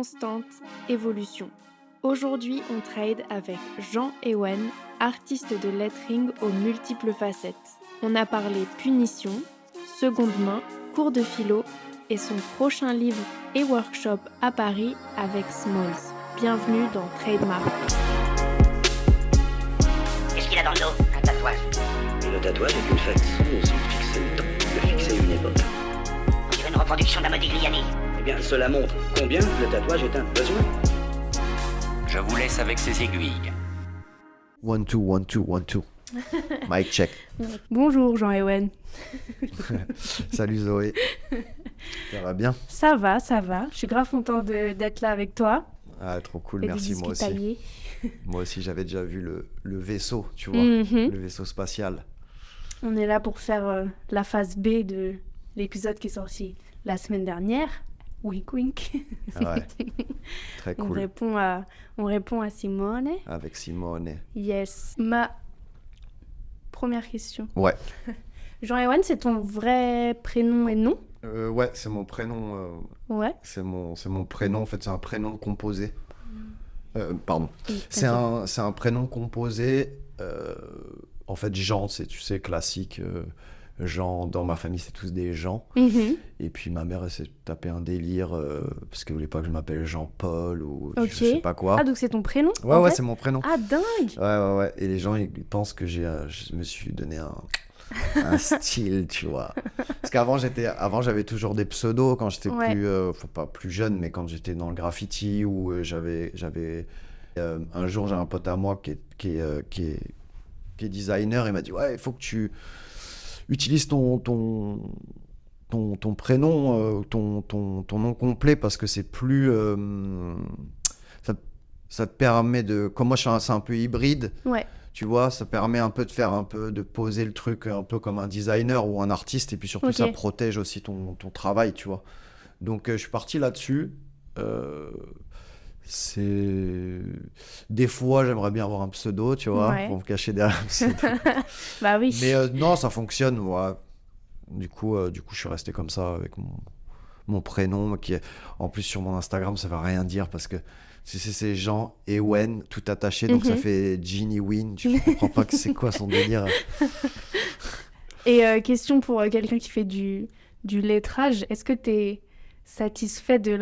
constante évolution. Aujourd'hui, on trade avec Jean Ewen, artiste de lettering aux multiples facettes. On a parlé punition, seconde main, cours de philo et son prochain livre et workshop à Paris avec Smalls. Bienvenue dans Trademark. Qu'est-ce qu'il a dans le dos? Un tatouage. Et le tatouage est une façon aussi de fixer le temps, de fixer une époque. On dirait une reproduction d'un Modigliani. Eh bien, cela montre combien le tatouage est un besoin. Je vous laisse avec ces aiguilles. 1, 2, 1, 2, 1, 2. Mic check. Bonjour Jean Ewen. Salut Zoé. Ça va bien? Ça va. Je suis grave contente d'être là avec toi. Ah, trop cool, Et merci, de moi aussi. discutailler. Moi aussi, j'avais déjà vu le vaisseau, tu vois, le vaisseau spatial. On est là pour faire la phase B de l'épisode qui est sorti la semaine dernière. Wink wink. Ah ouais, très On cool. répond à Simone. Avec Simone. Yes. Ma première question. Ouais. Jean Ewen, c'est ton vrai prénom et nom? Ouais, c'est mon prénom. Ouais. C'est mon prénom, en fait, c'est un prénom composé. Pardon. Oui, C'est un prénom composé. En fait, Jean, c'est, tu sais, classique. Jean, dans ma famille, c'est tous des Jean. Mhm. Et puis ma mère, elle s'est tapé un délire parce qu'elle voulait pas que je m'appelle Jean-Paul ou Ok. je sais pas quoi. Ah, donc c'est ton prénom? Ouais, en ouais, fait c'est mon prénom. Ah, dingue! Ouais. Et les gens, ils pensent que je me suis donné un style, tu vois. Parce qu'avant, j'avais toujours des pseudos quand j'étais Ouais. pas plus jeune, mais quand j'étais dans le graffiti ou un jour, j'ai un pote à moi qui est designer. Il m'a dit, ouais, il faut que tu utilises ton prénom, ton nom complet, parce que c'est plus... ça te permet de... Comme moi, c'est un peu hybride. Ouais. Tu vois, ça permet un peu de poser le truc un peu comme un designer ou un artiste, et puis surtout Ok. ça protège aussi ton travail, tu vois. Donc je suis parti là-dessus. Des fois, j'aimerais bien avoir un pseudo, tu vois, Ouais. pour me cacher derrière un pseudo. Bah oui. Mais non, ça fonctionne, ouais. Du coup, je suis resté comme ça avec mon prénom, qui est en plus sur mon Instagram, ça va rien dire parce que c'est Jean Ewen tout attaché, donc ça fait Ginny Win. Tu comprends pas que c'est quoi son délire. Et question pour quelqu'un qui fait du lettrage, est-ce que tu es satisfait de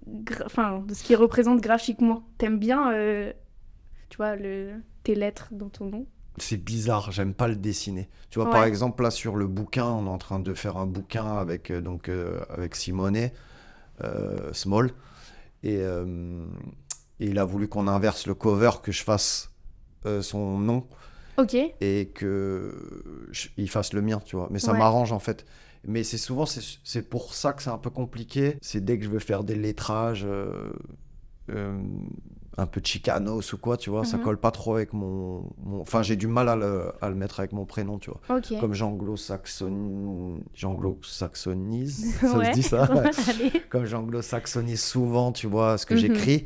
de ce qu'il représente graphiquement? T'aimes bien, tu vois, tes lettres dans ton nom? C'est bizarre, j'aime pas le dessiner. Tu vois, Ouais. par exemple, là sur le bouquin, on est en train de faire un bouquin avec Simone, Small, et il a voulu qu'on inverse le cover, que je fasse son nom Ok. et il fasse le mien, tu vois. Mais ça Ouais. m'arrange en fait. Mais c'est pour ça que c'est un peu compliqué. C'est dès que je veux faire des lettrages un peu chicanos ou quoi, tu vois, ça colle pas trop avec Enfin, j'ai du mal à le mettre avec mon prénom, tu vois. Ok. Comme j'anglo-saxonise, ça Ouais. se dit ça? Allez. Comme j'anglo-saxonise souvent, tu vois, ce que j'écris,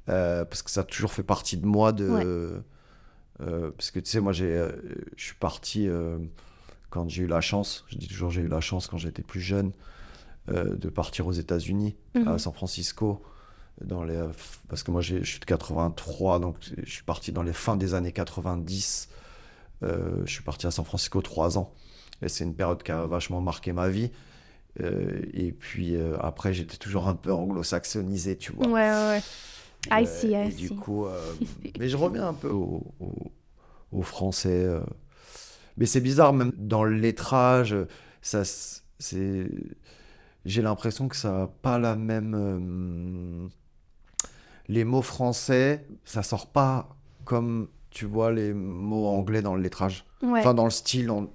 parce que ça a toujours fait partie de moi parce que tu sais, moi je suis parti quand j'ai eu la chance, je dis toujours j'ai eu la chance quand j'étais plus jeune, de partir aux États-Unis, à San Francisco, parce que moi je suis de 83, donc je suis parti dans les fins des années 90. Je suis parti à San Francisco 3 ans, et c'est une période qui a vachement marqué ma vie. Et puis après j'étais toujours un peu anglo-saxonisé, tu vois. Ouais. I see. Et du coup, mais je reviens un peu au français. Mais c'est bizarre, même dans le lettrage, j'ai l'impression que ça n'a pas la même... Les mots français, ça sort pas comme, tu vois, les mots anglais dans le lettrage. Ouais. Enfin, dans le style, en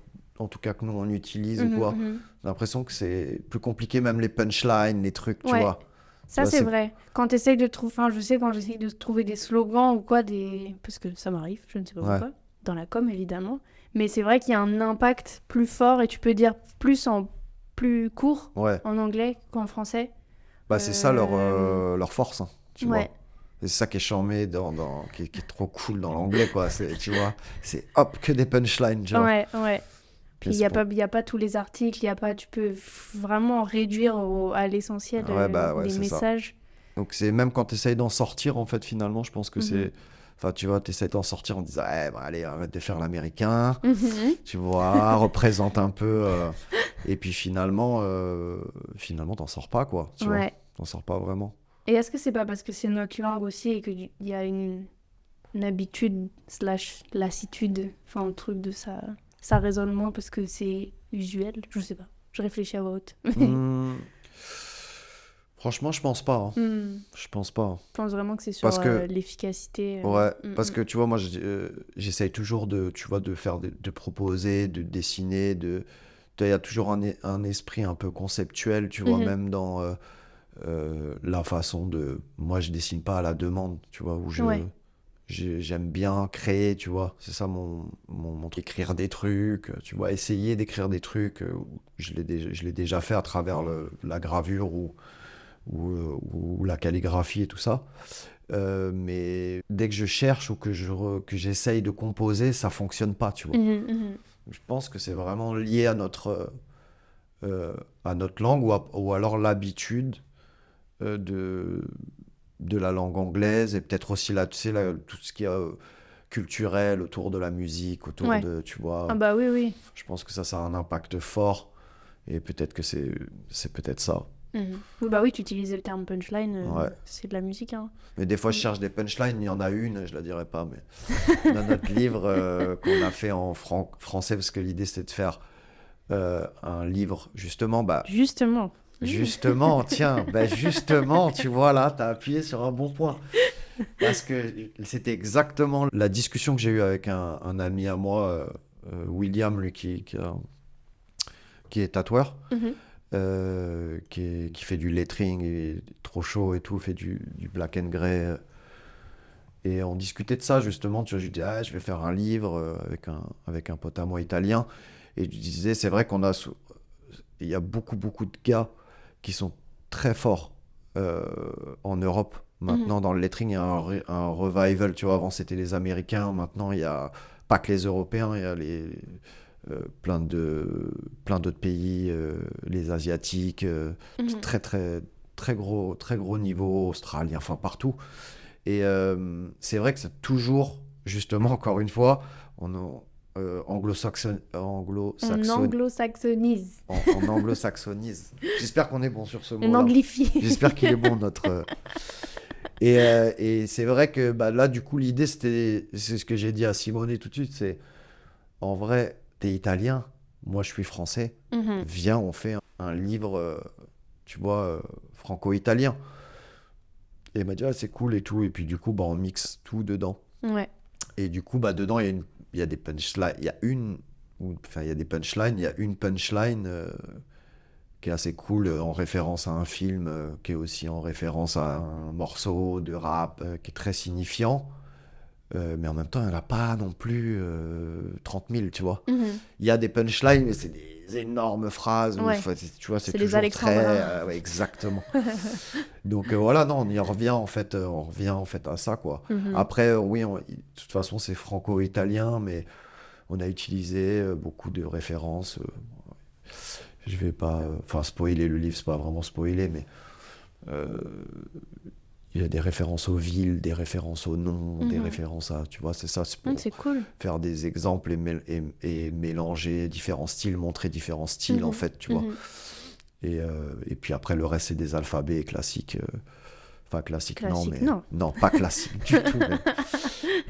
tout cas, que nous, on utilise ou quoi. Mhm. J'ai l'impression que c'est plus compliqué, même les punchlines, les trucs, tu Ouais. vois. Ça, Ouais, c'est c'est- vrai. Quand tu essayes de trouver... Enfin, je sais, quand j'essaye de trouver des slogans ou quoi, parce que ça m'arrive, je ne sais pas Ouais. pourquoi. Dans la com, évidemment. Mais c'est vrai qu'il y a un impact plus fort et tu peux dire plus court Ouais. en anglais qu'en français. Bah, c'est ça leur force, hein, tu vois. Ouais. C'est ça qui est charmé, qui est trop cool dans l'anglais, quoi. Tu vois, c'est hop, que des punchlines, genre. Ouais. Puis il y a pas tous les articles, tu peux vraiment réduire à l'essentiel les messages. Donc c'est même quand tu essayes d'en sortir, en fait, finalement, je pense que c'est... Enfin, tu vois, tu essaies d'en sortir en disant, allez, arrête de faire l'américain, tu vois, représente un peu. Et puis finalement, t'en sors pas, quoi. Tu vois, t'en sors pas vraiment. Et est-ce que c'est pas parce que c'est notre langue aussi et qu'il y a une habitude / lassitude, enfin, un truc de ça résonne moins parce que c'est usuel? Je sais pas. Je réfléchis à voix haute. Franchement, je pense pas. Je pense pas. Je pense vraiment que c'est sur l'efficacité. Ouais, parce que tu vois, moi, j'essaye toujours de faire, de proposer, de dessiner, il y a toujours un esprit un peu conceptuel, tu vois, même dans la façon de... Moi, je dessine pas à la demande, tu vois, où j'aime bien créer, tu vois. C'est ça mon truc, écrire des trucs, tu vois, essayer d'écrire des trucs. Je l'ai déjà fait à travers la gravure ou la calligraphie et tout ça. Mais dès que je cherche ou que j'essaye de composer, ça fonctionne pas, tu vois. Je pense que c'est vraiment lié à notre langue ou alors l'habitude de la langue anglaise et peut-être aussi là, tu sais, tout ce qui est culturel autour de la musique, autour de, tu vois. Ah bah oui. Je pense que ça a un impact fort et peut-être que c'est peut-être ça. Oui, bah oui, tu utilisais le terme punchline, c'est de la musique. Hein. Mais des fois, je cherche des punchlines, il y en a une, je la dirai pas, mais dans notre livre qu'on a fait en français, parce que l'idée c'était de faire un livre, justement. Justement, tiens, justement, tu vois là, tu as appuyé sur un bon point. Parce que c'était exactement la discussion que j'ai eue avec un ami à moi, William, lui, qui est tatoueur. Qui fait du lettering, et trop chaud et tout, fait du black and grey. Et on discutait de ça justement. Tu vois, je lui disais, je vais faire un livre avec un pote à moi italien. Et je disais, c'est vrai il y a beaucoup de gars qui sont très forts en Europe. Maintenant, dans le lettering, il y a un revival. Tu vois, avant c'était les Américains. Maintenant, il y a pas que les Européens, il y a plein d'autres pays, les Asiatiques, très très gros niveau, australien, enfin partout. Et c'est vrai que c'est toujours, justement, encore une fois, on anglo-saxonise. On anglo-saxonise. J'espère qu'on est bon sur ce mot-là. On anglifie. J'espère qu'il est bon, notre... Et c'est vrai que là, du coup, l'idée, c'est ce que j'ai dit à Simone tout de suite, c'est, en vrai, t'es italien, moi je suis français, viens, on fait un livre, tu vois, franco-italien. Et elle m'a dit, c'est cool et tout, et puis du coup, on mixe tout dedans. Ouais. Et du coup, dedans, il y a des punchlines, il y a des punchlines, il y a une punchline qui est assez cool, en référence à un film, qui est aussi en référence à un morceau de rap, qui est très signifiant. Mais en même temps, il n'y en a pas non plus 30 000, tu vois. Il y a des punchlines, mais c'est des énormes phrases. Où, tu vois, c'est toujours très... exactement. Donc voilà, non, on revient en fait à ça, quoi. Après, oui, de toute façon, c'est franco-italien, mais on a utilisé beaucoup de références. Je vais pas... spoiler le livre, c'est pas vraiment spoiler, mais... il y a des références aux villes, des références aux noms, des références à... Tu vois, c'est ça, c'est pour c'est cool. Faire des exemples et mélanger différents styles, montrer différents styles, en fait, tu vois. Et puis après, le reste, c'est des alphabets classiques. Classique, non, pas classique du tout.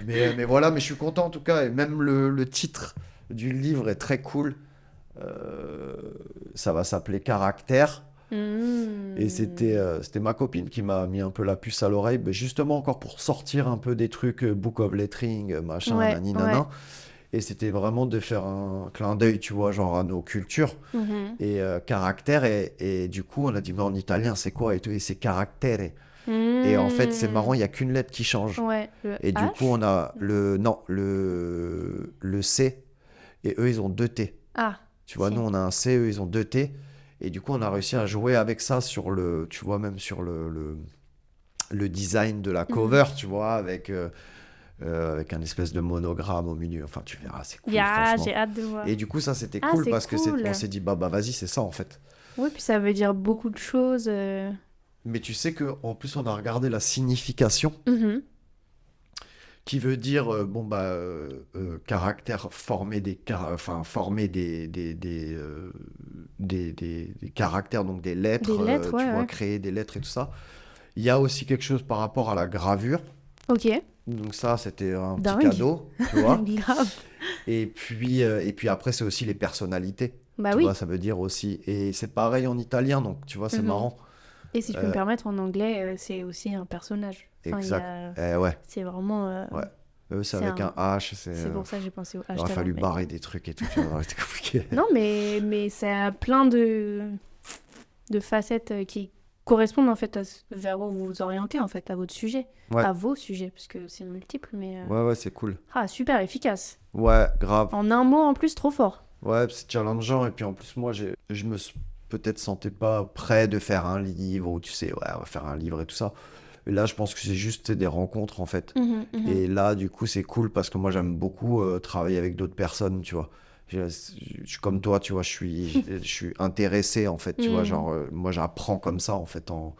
Mais voilà, mais je suis content, en tout cas. Et même le titre du livre est très cool. Ça va s'appeler « Caractère ». Et c'était ma copine qui m'a mis un peu la puce à l'oreille, justement encore pour sortir un peu des trucs Book of Lettering, machin, nani. Et c'était vraiment de faire un clin d'œil, tu vois, genre à nos cultures. Et caractère, et du coup on a dit, mais en italien c'est quoi et tout, et c'est caractere. Et en fait c'est marrant, il n'y a qu'une lettre qui change. Et du coup on a le C, et eux ils ont 2 T. Tu vois, nous on a un C, eux ils ont 2 T. Et du coup, on a réussi à jouer avec ça sur même sur le design de la cover, tu vois, avec avec un espèce de monogramme au milieu. Enfin, tu verras, c'est cool, Yeah, franchement. j'ai hâte de voir. Et du coup, ça, c'était Ah, cool c'est parce que cool. on s'est dit, bah vas-y, c'est ça, en fait. Oui, puis ça veut dire beaucoup de choses. Mais tu sais qu'en plus, on a regardé la signification Mhm. qui veut dire, caractère, former des caractères, donc des lettres, Des lettres, tu ouais, vois, ouais. créer des lettres et tout ça. Il y a aussi quelque chose par rapport à la gravure. Ok. Donc ça, c'était un petit Dingue. cadeau, tu vois. Grave. Et puis après, c'est aussi les personnalités. Bah Tu oui. vois, ça veut dire aussi. Et c'est pareil en italien, donc tu vois, c'est Mhm. marrant. Et si je peux me permettre, en anglais, c'est aussi un personnage. Enfin, il y Exact. a- Ouais. C'est vraiment... Ouais. C'est c'est avec un H. C'est pour ça que j'ai pensé au Il H. aurait tout à fallu l'heure, mais- barrer des trucs et tout. Tu vois, c'était compliqué. Non, mais ça a plein de facettes qui correspondent en fait vers où vous vous orientez en fait, à votre sujet. Ouais. À vos sujets, parce que c'est multiple, mais... Ouais, c'est cool. Ah, super efficace. Ouais, grave. En un mot en plus, trop fort. Ouais, c'est challengeant. Et puis en plus, moi, je me peut-être sentais pas prêt de faire un livre ou tu sais, ouais, on va faire un livre et tout ça. Et là, je pense que c'est juste des rencontres en fait. Mhm, mhm. Et là, du coup, c'est cool parce que moi, j'aime beaucoup travailler avec d'autres personnes, tu vois. Je suis comme toi, tu vois, je suis intéressé en fait, tu vois. Genre, moi, j'apprends comme ça en fait, en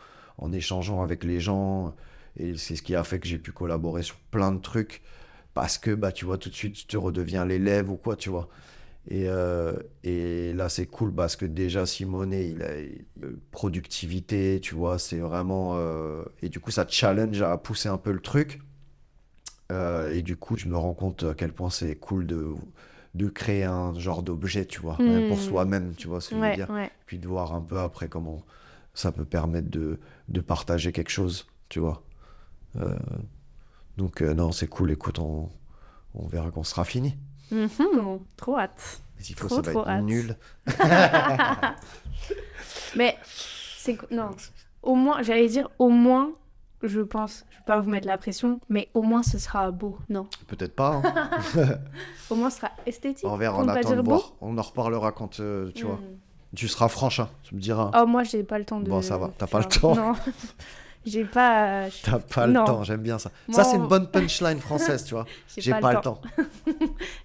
échangeant avec les gens. Et c'est ce qui a fait que j'ai pu collaborer sur plein de trucs parce que, bah, tu vois, tout de suite, tu te redeviens l'élève ou quoi, tu vois. Et là, c'est cool parce que déjà, Simonet, il a productivité, tu vois, c'est vraiment... et du coup, ça challenge à pousser un peu le truc. Et du coup, je me rends compte à quel point c'est cool de créer un genre d'objet, tu vois, même pour soi-même, tu vois ce que je veux Ouais, dire. ouais. Puis de voir un peu après comment ça peut permettre de partager quelque chose, tu vois. Donc, non, c'est cool, écoute, on verra quand ce sera fini. Mhm, trop hâte. Mais s'il faut, Trop, ça va trop être hâte. nul. Mais, non, au moins, j'allais dire, au moins, je pense, je vais pas vous mettre la pression, mais au moins ce sera beau, non? Peut-être pas, hein. Au moins ce sera esthétique. On verra, pour on ne pas attend de dire beau. voir. On en reparlera quand, tu vois. Tu seras franche, hein, tu me diras. Oh, moi, j'ai pas le temps de... Bon, ça va, t'as pas le faire- temps. Non, j'ai pas... T'as pas le Non. temps, j'aime bien ça. Moi, Ça, c'est une bonne punchline française, tu vois. J'ai pas le temps.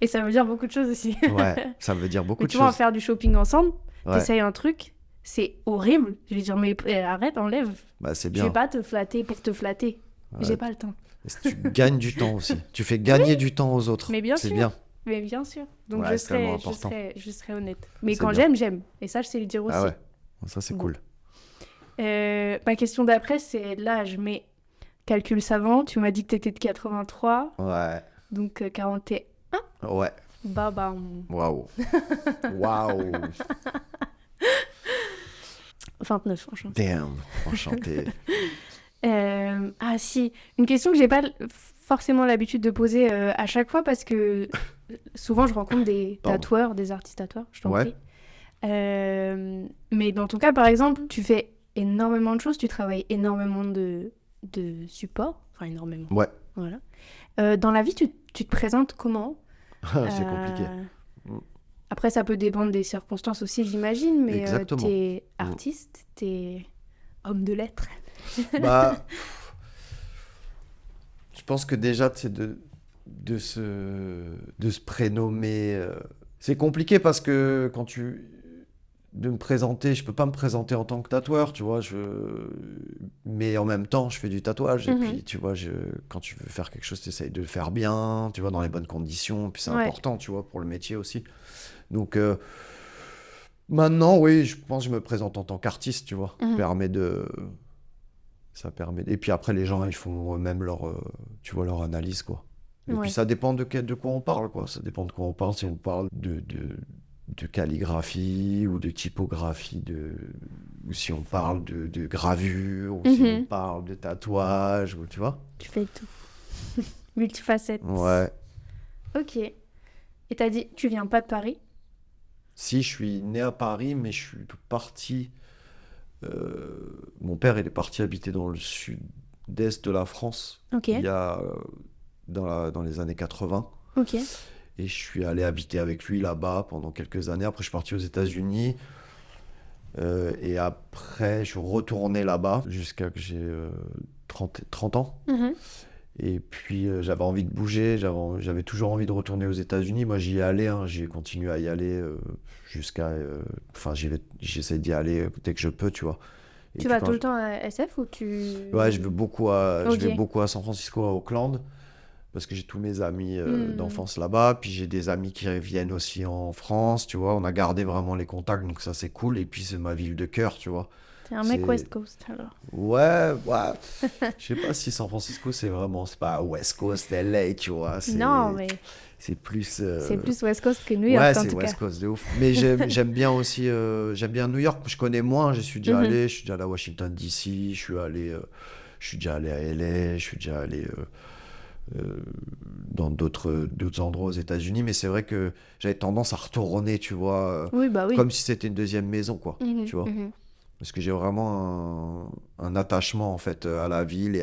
Et ça veut dire beaucoup de choses aussi. Ouais, ça veut dire beaucoup Mais de tu vois, en choses. faire du shopping ensemble, Ouais, t'essayes un truc, c'est horrible. Je vais dire, mais arrête, enlève. bah, c'est Je bien. vais pas te flatter pour te flatter. Ouais. J'ai pas le temps. Et tu gagnes du temps aussi. Tu fais gagner du temps aux autres. Mais bien c'est sûr. bien. Mais bien sûr. Donc Ouais, je c'est tellement serai, important. je serai honnête. Mais C'est quand bien. j'aime, j'aime. Et ça, je sais le dire aussi. Ah ouais, ça, c'est Bon. cool. Ma question d'après, c'est l'âge. Mais calcul savant, tu m'as dit que t'étais de 83, Ouais, donc 41. ouais. Bah, Waouh. Waouh. 29, franchement. Damn. Enchanté. Ah si, une question que j'ai pas forcément l'habitude de poser à chaque fois parce que souvent je rencontre des Pardon. tatoueurs, des artistes tatoueurs, je t'en Ouais. prie. Mais dans ton cas, par exemple, tu fais énormément de choses, tu travailles énormément de supports, enfin énormément. Ouais. Voilà. Dans la vie, tu te présentes comment? C'est compliqué. Mm. Après, ça peut dépendre des circonstances aussi, j'imagine, mais Exactement. t'es artiste, t'es homme de lettres. Bah, je pense que déjà, c'est de se prénommer. C'est compliqué parce que de me présenter, je peux pas me présenter en tant que tatoueur, tu vois. Mais en même temps, je fais du tatouage. Et Mhm. puis, tu vois, quand tu veux faire quelque chose, tu essayes de le faire bien, tu vois, dans les bonnes conditions. Puis c'est Ouais. important, tu vois, pour le métier aussi. Donc, maintenant, oui, je pense que je me présente en tant qu'artiste, tu vois. Mhm. Ça permet. Et puis après, les gens, ils font eux-mêmes tu vois, leur analyse, quoi. Et Ouais. puis ça dépend de quoi on parle, quoi. Ça dépend de quoi on parle. Si on parle de calligraphie ou de typographie, ou si on parle de gravure, ou si Mhm. on parle de tatouage, ou tu vois. Tu fais tout. Multifacette. Ouais. Ok. Et t'as dit, tu viens pas de Paris? Si, je suis né à Paris, mais je suis parti... mon père, il est parti habiter dans le sud-est de la France, Ok. il y a, dans les années 80. Ok. Et je suis allé habiter avec lui là-bas pendant quelques années. Après, je suis parti aux États-Unis. Et après, je suis retourné là-bas jusqu'à que j'ai 30 ans. Mhm. Et puis j'avais envie de bouger, j'avais toujours envie de retourner aux États-Unis. Moi j'y allais, hein, j'ai continué à y aller jusqu'à. Enfin, j'essaie d'y aller dès que je peux, tu vois. Et Tu puis vas quand tout le temps à SF ou tu... Ouais, je vais Ok. beaucoup à San Francisco, à Oakland, parce que j'ai tous mes amis Hmm. d'enfance là-bas. Puis j'ai des amis qui viennent aussi en France, tu vois. On a gardé vraiment les contacts, donc ça c'est cool. Et puis c'est ma ville de cœur, tu vois. T'es un mec C'est West Coast alors. Ouais, ouais. Je sais pas si San Francisco c'est pas West Coast, LA, tu vois. Non, mais C'est plus. c'est plus West Coast que New York Ouais, en c'est tout cas. West Coast de ouf. Mais j'aime bien aussi, j'aime bien New York. Je connais moins. J'y suis déjà Mhm. allé. Je suis déjà allé à Washington DC. Je suis déjà allé à LA. Je suis déjà allé dans d'autres endroits aux États-Unis. Mais c'est vrai que j'avais tendance à retourner, tu vois, Oui, bah oui. comme si c'était une deuxième maison, quoi. Mhm, Tu vois. mhm. Parce que j'ai vraiment un attachement en fait à la ville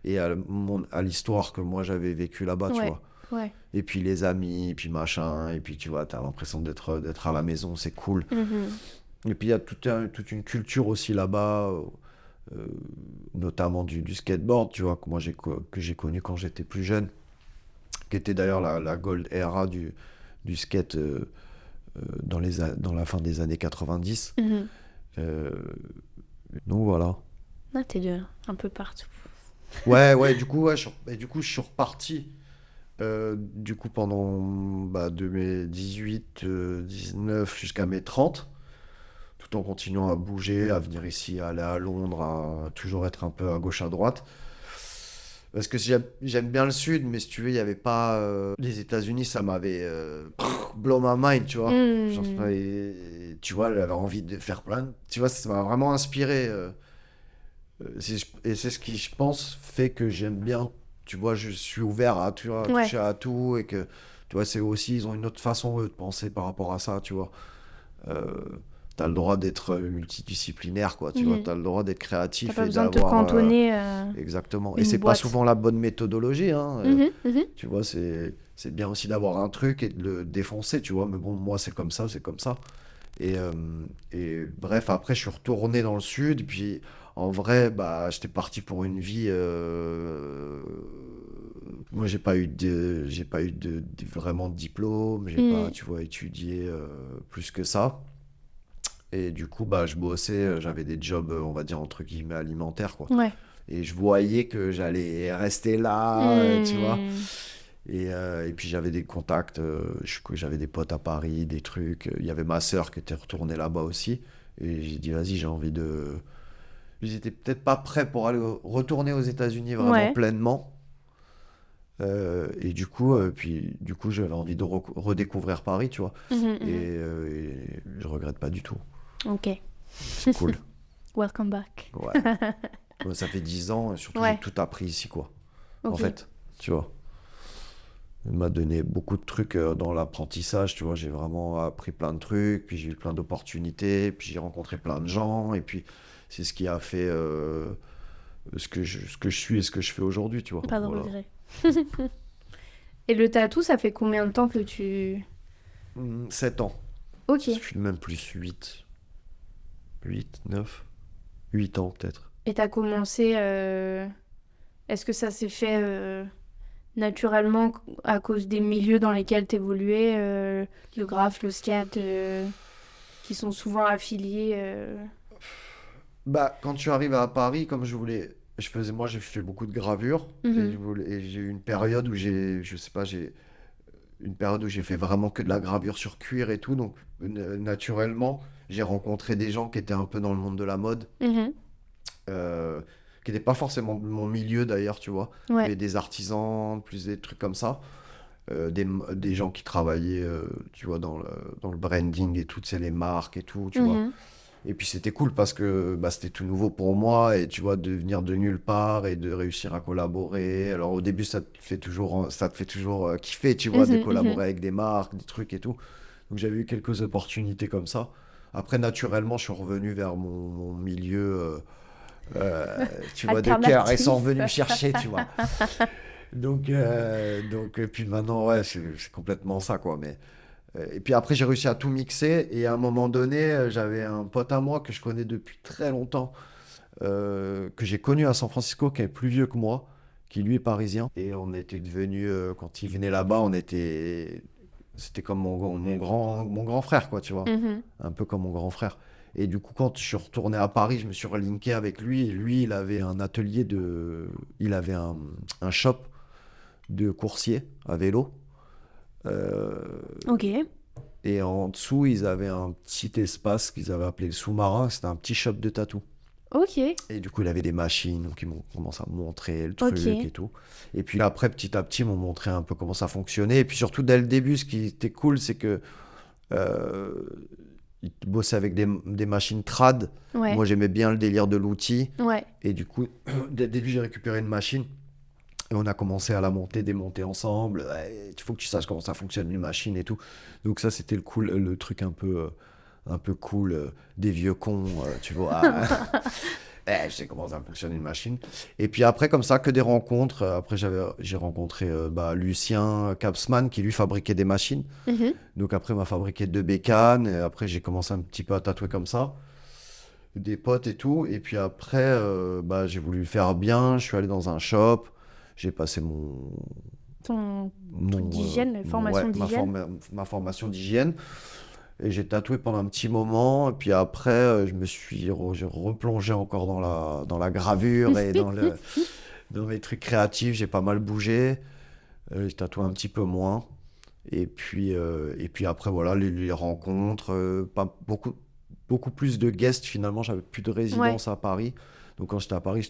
et à l'histoire que moi j'avais vécu là-bas, tu Ouais, vois. ouais. Et puis les amis, et puis machin, et puis tu vois, t'as l'impression d'être à la maison, c'est cool. Mhm. Et puis il y a toute une culture aussi là-bas, euh, notamment du skateboard, tu vois, que j'ai connu quand j'étais plus jeune, qui était d'ailleurs la gold era du skate dans la fin des années 90. Mhm. Euh, donc voilà. Ah, un peu partout. Ouais, du coup, je suis reparti. Du coup, pendant de mes 18, 19 jusqu'à mes 30, tout en continuant à bouger, à venir ici, à aller à Londres, à toujours être un peu à gauche, à droite. Parce que j'aime bien le Sud, mais si tu veux, il n'y avait pas. Les États-Unis, ça m'avait blow my mind, tu vois. Genre, Hmm. tu vois, j'avais envie de faire plein Tu vois, ça m'a vraiment inspiré. Et c'est ce qui, je pense, fait que j'aime bien. Tu vois, je suis ouvert à, tu vois, à Ouais. toucher à tout et que, tu vois, c'est aussi, ils ont une autre façon, eux, de penser par rapport à ça, tu vois. Euh, T'as le droit d'être multidisciplinaire, quoi, tu vois. Mhm. T'as le droit d'être T'as créatif pas et besoin de te d'avoir. cantonner à Exactement. Et une c'est pas boîte. souvent la bonne méthodologie, hein. Mhm, mhm. Tu vois, c'est bien aussi d'avoir un truc et de le défoncer, tu vois. Mais bon, moi, c'est comme ça, c'est comme ça. Et, euh, et bref, après, je suis retourné dans le sud. Et puis, en vrai, j'étais parti pour une vie. Moi, j'ai pas eu vraiment de diplôme. J'ai pas, Mhm. tu vois, étudié plus que ça. Et du coup, je bossais. J'avais des jobs, on va dire entre guillemets alimentaires, quoi. Ouais. Et je voyais que j'allais rester là, tu vois. Hmm. Et puis j'avais des contacts, j'avais des potes à Paris, des trucs. Il y avait ma sœur qui était retournée là-bas aussi. Et j'ai dit, vas-y, j'ai envie de. J'étais peut-être pas prêt pour retourner aux États-Unis vraiment Ouais. pleinement. Et du coup, j'avais envie de redécouvrir Paris, tu vois. Mhm, Et, mhm. je regrette pas du tout. Ok. C'est cool. Welcome back. Ouais. Moi, ça fait 10 ans, et surtout, j'ai Ouais. tout appris ici, quoi. En Ok. fait, tu vois. Il m'a donné beaucoup de trucs dans l'apprentissage, tu vois. J'ai vraiment appris plein de trucs, puis j'ai eu plein d'opportunités, puis j'ai rencontré plein de gens, et puis c'est ce qui a fait ce que je suis et ce que je fais aujourd'hui, tu vois. Pas de Voilà. regret. Et le tatou, ça fait combien de temps que tu... 7 ans. Ok. Je suis même plus 8, 9, 8 ans peut-être. Et t'as commencé... Est-ce que ça s'est fait naturellement à cause des milieux dans lesquels t'évoluais, le graphe, le skate, qui sont souvent affiliés Quand tu arrives à Paris, comme moi j'ai fait beaucoup de gravures, Mhm. et j'ai eu une période où je sais pas, une période où j'ai fait vraiment que de la gravure sur cuir et tout, donc naturellement, j'ai rencontré des gens qui étaient un peu dans le monde de la mode, Mhm. euh, qui n'étaient pas forcément de mon milieu d'ailleurs, tu vois, Ouais. mais des artisans, plus des trucs comme ça, des gens qui travaillaient, tu vois, dans le branding et tout, c'est les marques et tout, tu vois. Mhm. Et puis c'était cool parce que c'était tout nouveau pour moi et tu vois, de venir de nulle part et de réussir à collaborer. Alors au début, ça te fait toujours kiffer, tu vois, de Mhm, mhm. collaborer avec des marques, des trucs et tout. Donc j'avais eu quelques opportunités comme ça. Après, naturellement, je suis revenu vers mon milieu, tu vois, de cœur. Ils sont Alternatif. revenus me chercher, tu vois. Donc, et puis maintenant, ouais, c'est complètement ça, quoi. Et puis après, j'ai réussi à tout mixer. Et à un moment donné, j'avais un pote à moi que je connais depuis très longtemps, que j'ai connu à San Francisco, qui est plus vieux que moi, qui lui est parisien. Et on était devenus, quand il venait là-bas, c'était comme mon grand frère, quoi, tu vois. Un peu comme mon grand frère. Et du coup, quand je suis retourné à Paris, je me suis relinké avec lui. Et lui, il avait un atelier il avait un shop de coursier à vélo. Ok. Et en dessous, ils avaient un petit espace qu'ils avaient appelé le sous-marin. C'était un petit shop de tatou. Ok. Et du coup, il avait des machines, donc ils m'ont commencé à me montrer le truc Ok. et tout. Et puis après, petit à petit, ils m'ont montré un peu comment ça fonctionnait. Et puis surtout, dès le début, ce qui était cool, c'est que ils bossaient avec des machines trad. Ouais. Moi, j'aimais bien le délire de l'outil. Ouais. Et du coup, dès le début, j'ai récupéré une machine. Et on a commencé à la démonter ensemble. Ouais, il faut que tu saches comment ça fonctionne, une machine et tout. Donc ça, c'était le truc un peu cool des vieux cons, tu vois. Je sais comment ça fonctionne une machine. Et puis après, comme ça, que des rencontres. Après, j'ai rencontré Lucien Capsman, qui lui fabriquait des machines. Donc après, il m'a fabriqué 2 bécanes. Et après, j'ai commencé un petit peu à tatouer comme ça. Des potes et tout. Et puis après, j'ai voulu faire bien. Je suis allé dans un shop. J'ai passé Ton truc d'hygiène, formation d'hygiène. ma formation d'hygiène. Et j'ai tatoué pendant un petit moment. Et puis après, j'ai replongé encore dans la gravure et dans mes trucs créatifs. J'ai pas mal bougé. J'ai tatoué un petit peu moins. Et puis après, voilà, les rencontres. Pas beaucoup plus de guests finalement. J'avais plus de résidence à Paris. Donc quand j'étais à Paris,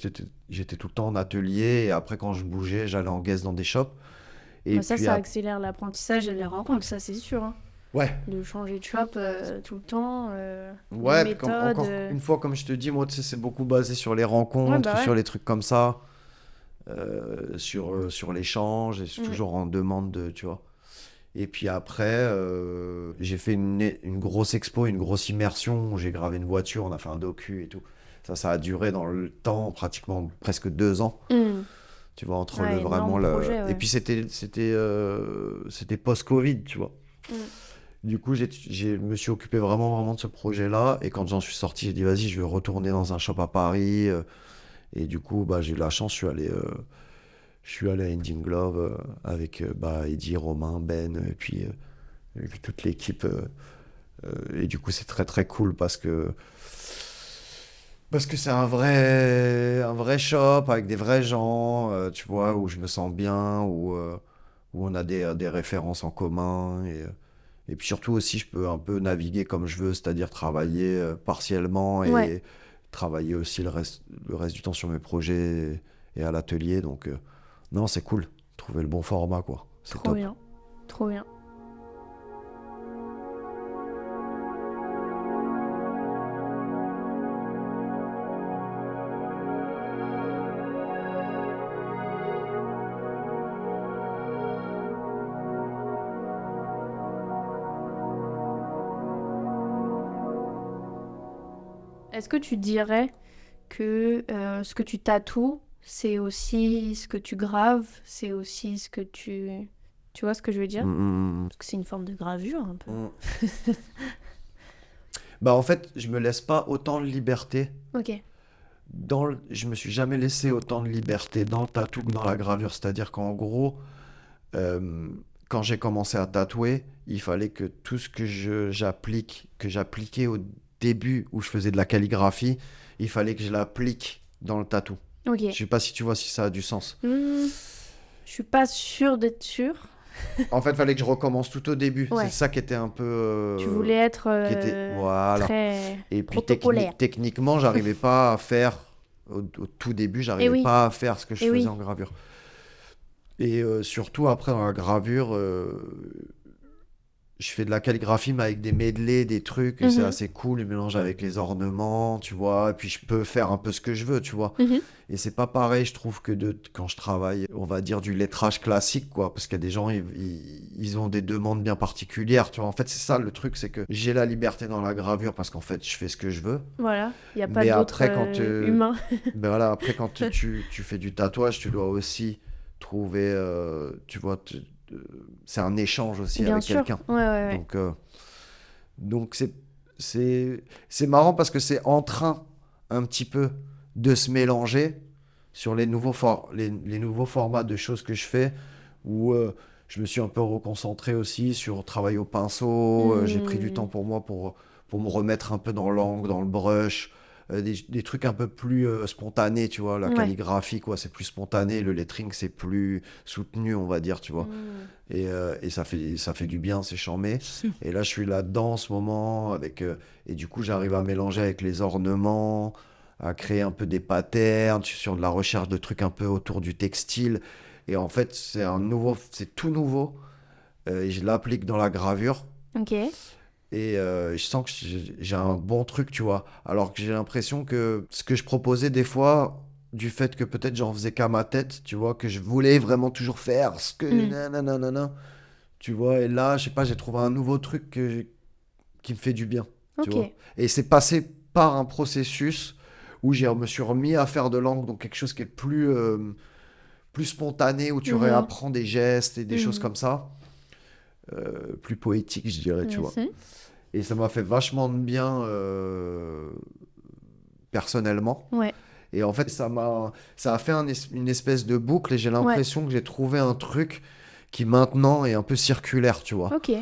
j'étais tout le temps en atelier. Et après, quand je bougeais, j'allais en guest dans des shops. Et Ça, puis ça accélère l'apprentissage et les rencontres, ça c'est sûr. Hein. Ouais. De changer de shop tout le temps. Ouais, les puis méthodes. encore une fois, comme je te dis, moi, tu sais, c'est beaucoup basé sur les rencontres, Ouais, bah ouais. sur les trucs comme ça, sur l'échange, et toujours en demande, tu vois. Et puis après, j'ai fait une grosse expo, une grosse immersion, où j'ai gravé une voiture, on a fait un docu et tout. Ça a duré dans le temps, pratiquement presque 2 ans. Tu vois, entre vraiment projet, ouais. Et puis c'était post-Covid, tu vois. Du coup, je me suis occupé vraiment de ce projet-là. Et quand j'en suis sorti, j'ai dit, vas-y, je vais retourner dans un shop à Paris. Et du coup, j'ai eu la chance, je suis allé à Indian Glove avec Eddie, Romain, Ben, et puis toute l'équipe. Et du coup, c'est très, très cool parce que c'est un vrai shop avec des vrais gens, tu vois, où je me sens bien, où on a des références en commun. Et puis surtout aussi, je peux un peu naviguer comme je veux, c'est-à-dire travailler partiellement et travailler aussi le reste du temps sur mes projets et à l'atelier. Donc, non, c'est cool. Trouver le bon format, quoi. C'est top. Bien. Trop bien. Est-ce que tu dirais que ce que tu tatoues, c'est aussi ce que tu graves, c'est aussi ce que tu... Tu vois ce que je veux dire? Parce que c'est une forme de gravure, un peu. En fait, je me laisse pas autant de liberté. Ok. Je me suis jamais laissé autant de liberté dans le tatou que dans la gravure. C'est-à-dire qu'en gros, quand j'ai commencé à tatouer, il fallait que tout ce que j'appliquais au début où je faisais de la calligraphie, il fallait que je l'applique dans le tatou. Ok. Je sais pas si tu vois si ça a du sens. Je suis pas sûre d'être sûre. En fait, il fallait que je recommence tout au début. Ouais. C'est ça qui était un peu... Tu voulais être voilà. très Et puis protocolaire. techniquement, j'arrivais pas à faire... Au tout début, j'arrivais pas à faire ce que je faisais en gravure. Et surtout, après, dans la gravure... je fais de la calligraphie, mais avec des medleys, des trucs, et c'est assez cool, le mélange avec les ornements, tu vois, et puis je peux faire un peu ce que je veux, tu vois. Et c'est pas pareil, je trouve, que quand je travaille, on va dire, du lettrage classique, quoi, parce qu'il y a des gens, ils ont des demandes bien particulières, tu vois. En fait, c'est ça, le truc, c'est que j'ai la liberté dans la gravure, parce qu'en fait, je fais ce que je veux. Voilà, il n'y a pas d'autres humains. Voilà, après, quand tu fais du tatouage, tu dois aussi trouver, tu vois... c'est un échange aussi bien avec sûr. quelqu'un. Ouais. Donc c'est marrant parce que c'est en train un petit peu de se mélanger, sur les nouveaux formats de choses que je fais, où je me suis un peu reconcentré aussi sur travail au pinceau. J'ai pris du temps pour moi pour me remettre un peu dans l'encre, dans le brush. Des trucs un peu plus spontanés, tu vois. La calligraphie, quoi, c'est plus spontané. Le lettering, c'est plus soutenu, on va dire, tu vois. Et ça fait du bien, c'est charmé. Et là, je suis là-dedans en ce moment. Et du coup, j'arrive à mélanger avec les ornements, à créer un peu des patterns, sur de la recherche de trucs un peu autour du textile. Et en fait, c'est tout nouveau. Et je l'applique dans la gravure. Ok. Et je sens que j'ai un bon truc, tu vois. Alors que j'ai l'impression que ce que je proposais des fois, du fait que peut-être j'en faisais qu'à ma tête, tu vois, que je voulais vraiment toujours faire ce que... nanana, tu vois. Et là, je sais pas, j'ai trouvé un nouveau truc qui me fait du bien, tu vois. Et c'est passé par un processus où je me suis remis à faire de l'encre, donc quelque chose qui est plus spontané, où tu réapprends des gestes et des choses comme ça. Plus poétique, je dirais, tu vois. Et ça m'a fait vachement de bien personnellement. Ouais. Et en fait, ça a fait une espèce de boucle et j'ai l'impression que j'ai trouvé un truc qui maintenant est un peu circulaire, tu vois. Ok.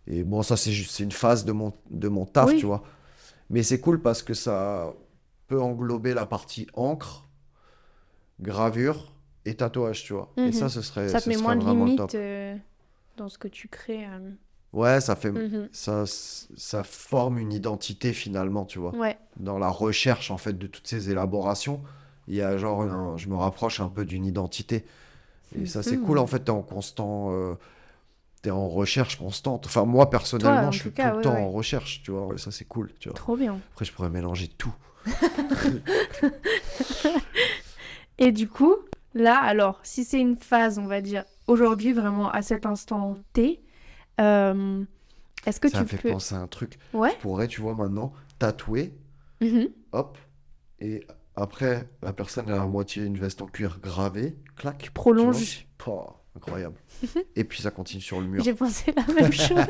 Et bon, ça, c'est une phase de mon taf, tu vois. Mais c'est cool parce que ça peut englober la partie encre, gravure et tatouage, tu vois. Et ça, ça te met moins de limites dans ce que tu crées. Ouais, ça fait ça forme une identité finalement, tu vois. Ouais. Dans la recherche en fait de toutes ces élaborations, il y a genre je me rapproche un peu d'une identité. Et ça c'est cool en fait, t'es en recherche constante. Enfin moi personnellement, je suis tout le temps en recherche, tu vois. Et ça c'est cool, tu vois. Trop bien. Après je pourrais mélanger tout. Et du coup, là alors, si c'est une phase, on va dire aujourd'hui vraiment à cet instant T, est-ce que ça tu me fait peux... penser à un truc. Je pourrais, tu vois, maintenant tatouer, hop, et après la personne a à moitié une veste en cuir gravée, clac, tu prolonges. Incroyable. Et puis ça continue sur le mur. J'ai pensé la même chose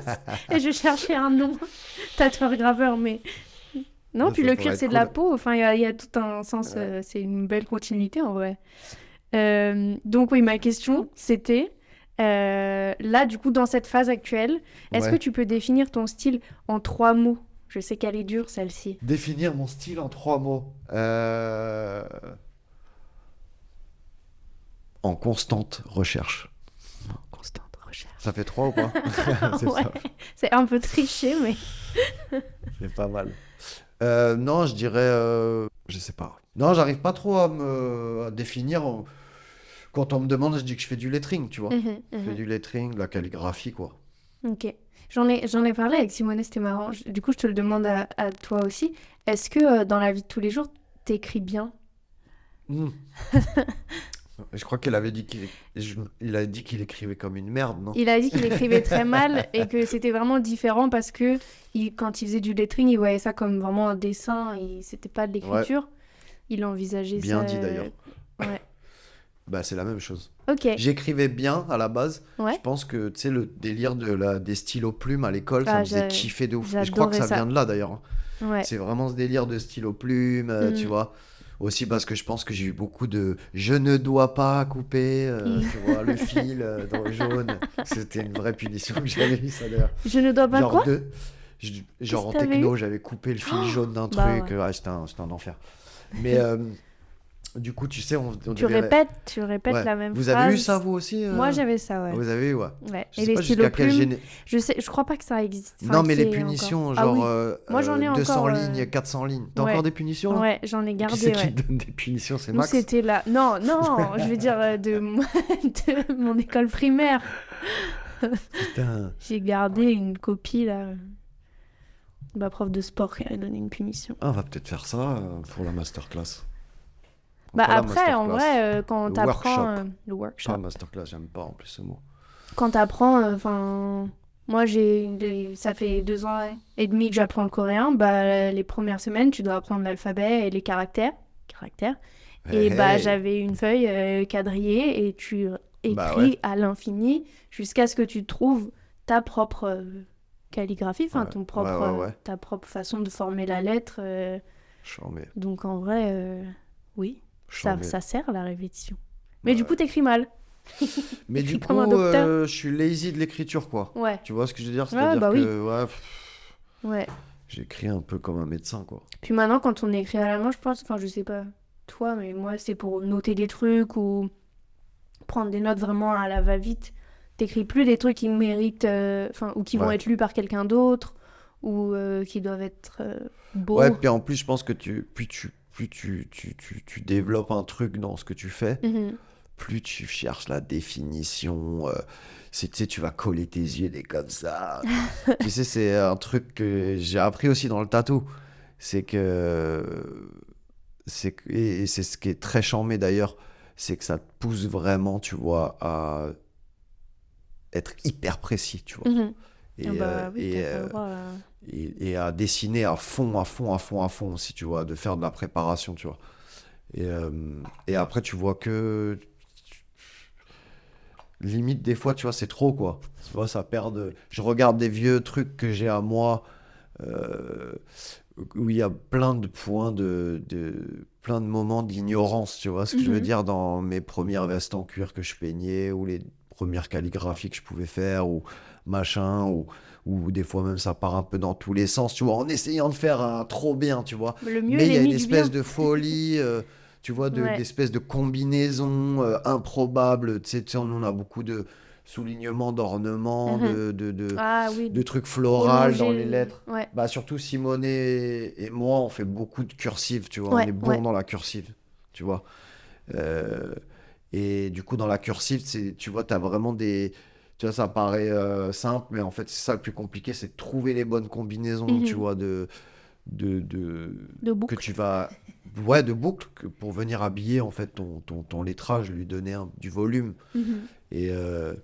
et je cherchais un nom, tatoueur graveur, mais non, puis le cuir c'est de la peau, enfin il y a tout un sens, c'est une belle continuité en vrai. Donc oui, ma question c'était là, du coup, dans cette phase actuelle, est-ce que tu peux définir ton style en 3 mots ? Je sais qu'elle est dure, celle-ci. Définir mon style en 3 mots. En constante recherche. En constante recherche. Ça fait 3 ou pas ? C'est ça. C'est un peu triché, mais... C'est pas mal. Non, je dirais... je sais pas. Non, j'arrive pas trop à définir... Quand on me demande, je dis que je fais du lettering, tu vois. Je fais du lettering, de la calligraphie, quoi. Ok. J'en ai parlé avec Simone, c'était marrant. Du coup, je te le demande à toi aussi. Est-ce que dans la vie de tous les jours, t'écris bien ? Je crois qu'il avait dit qu'il écrivait comme une merde, non ? Il a dit qu'il écrivait très mal et que c'était vraiment différent parce que quand il faisait du lettering, il voyait ça comme vraiment un dessin et c'était pas de l'écriture. Il envisageait ça... Bien dit, d'ailleurs. Ouais. Bah, c'est la même chose. Ok. J'écrivais bien à la base. Ouais. Je pense que tu sais, le délire des stylos plumes à l'école, ça me faisait kiffer de ouf. Et je crois que ça vient de là d'ailleurs. Ouais. C'est vraiment ce délire de stylo plume, tu vois. Aussi parce que je pense que j'ai eu beaucoup de je ne dois pas couper, tu vois, le fil dans le jaune. C'était une vraie punition que j'avais eu ça d'ailleurs. Je ne dois pas quoi ? Genre en techno, j'avais coupé le fil jaune d'un truc. Ouais. C'était un enfer. Mais. Du coup, tu sais, tu répètes la même phrase. Vous avez eu ça, vous aussi Moi, j'avais ça, ouais. Vous avez eu, ouais. Et les stylos plumes, je crois pas que ça existe. Non, mais les punitions, genre moi, j'en ai 200 lignes, 400 lignes. T'as encore des punitions, là ? Ouais, j'en ai gardé, Qui c'est qui donne des punitions, c'est Max ? C'était là. Non, je veux dire de mon école primaire. Putain. J'ai gardé une copie, là. Ma prof de sport qui avait donné une punition. Ah, on va peut-être faire ça pour la masterclass. Bah après, en vrai, quand t'apprends... le workshop. Pas masterclass, j'aime pas en plus ce mot. Quand t'apprends, moi, ça fait 2 ans et demi que j'apprends le coréen. Bah, les premières semaines, tu dois apprendre l'alphabet et les caractères. Et j'avais une feuille quadrillée et tu écris à l'infini jusqu'à ce que tu trouves ta propre calligraphie, ta propre façon de former la lettre. Donc en vrai, oui. Ça sert la répétition. Mais du coup, t'écris mal. Mais du comme un coup, docteur. je suis lazy de l'écriture, quoi. Ouais. Tu vois ce que je veux dire? Ouais, C'est-à-dire bah que Ouais. j'écris un peu comme un médecin, quoi. Puis maintenant, quand on écrit à la main, je pense, enfin, je sais pas toi, mais moi, c'est pour noter des trucs ou prendre des notes vraiment à la va-vite. T'écris plus des trucs qui méritent, ou qui vont Ouais. être lus par quelqu'un d'autre ou qui doivent être beaux. Ouais, puis en plus, je pense que plus tu développes un truc dans ce que tu fais, Mhm. plus tu cherches la définition. Tu sais, tu vas coller tes yeux des comme ça. Tu sais, c'est un truc que j'ai appris aussi dans le tatou. C'est que. Et c'est ce qui est très charmé d'ailleurs, c'est que ça te pousse vraiment, tu vois, à être hyper précis, tu vois. Mhm. Et, Ah bah oui, et, t'as pas le droit à- et à dessiner à fond aussi, tu vois, de faire de la préparation, tu vois. Et après, tu vois que limite, des fois, tu vois, c'est trop, quoi. Tu vois, ça perd de... Je regarde des vieux trucs que j'ai à moi, euh, où il y a plein de points plein de moments d'ignorance, tu vois ce que je veux Mhm. dire, dans mes premières vestes en cuir que je peignais, ou les premières calligraphies que je pouvais faire, ou machin, ou des fois même ça part un peu dans tous les sens, tu vois, en essayant de faire un trop bien, tu vois. Le mieux Mais est il y a une l'ennemi du bien. espèce de folie, tu vois, Ouais. d'espèce de combinaison improbable. Tu sais, on a beaucoup de soulignements, d'ornements, Mhm. Ah oui, de trucs floraux dans les prolonger. lettres. Ouais. Bah, surtout Simone et moi, on fait beaucoup de cursive, tu vois. On Ouais, est bon ouais. dans la cursive, tu vois. Euh, et du coup, dans la cursive, tu vois, t'as vraiment des... Tu vois, ça paraît simple, mais en fait, c'est ça le plus compliqué, c'est de trouver les bonnes combinaisons, tu Mhm. vois, de De que boucle. tu vas... Ouais, de boucles, pour venir habiller, en fait, ton lettrage, lui donner du volume. Mhm. Et, euh,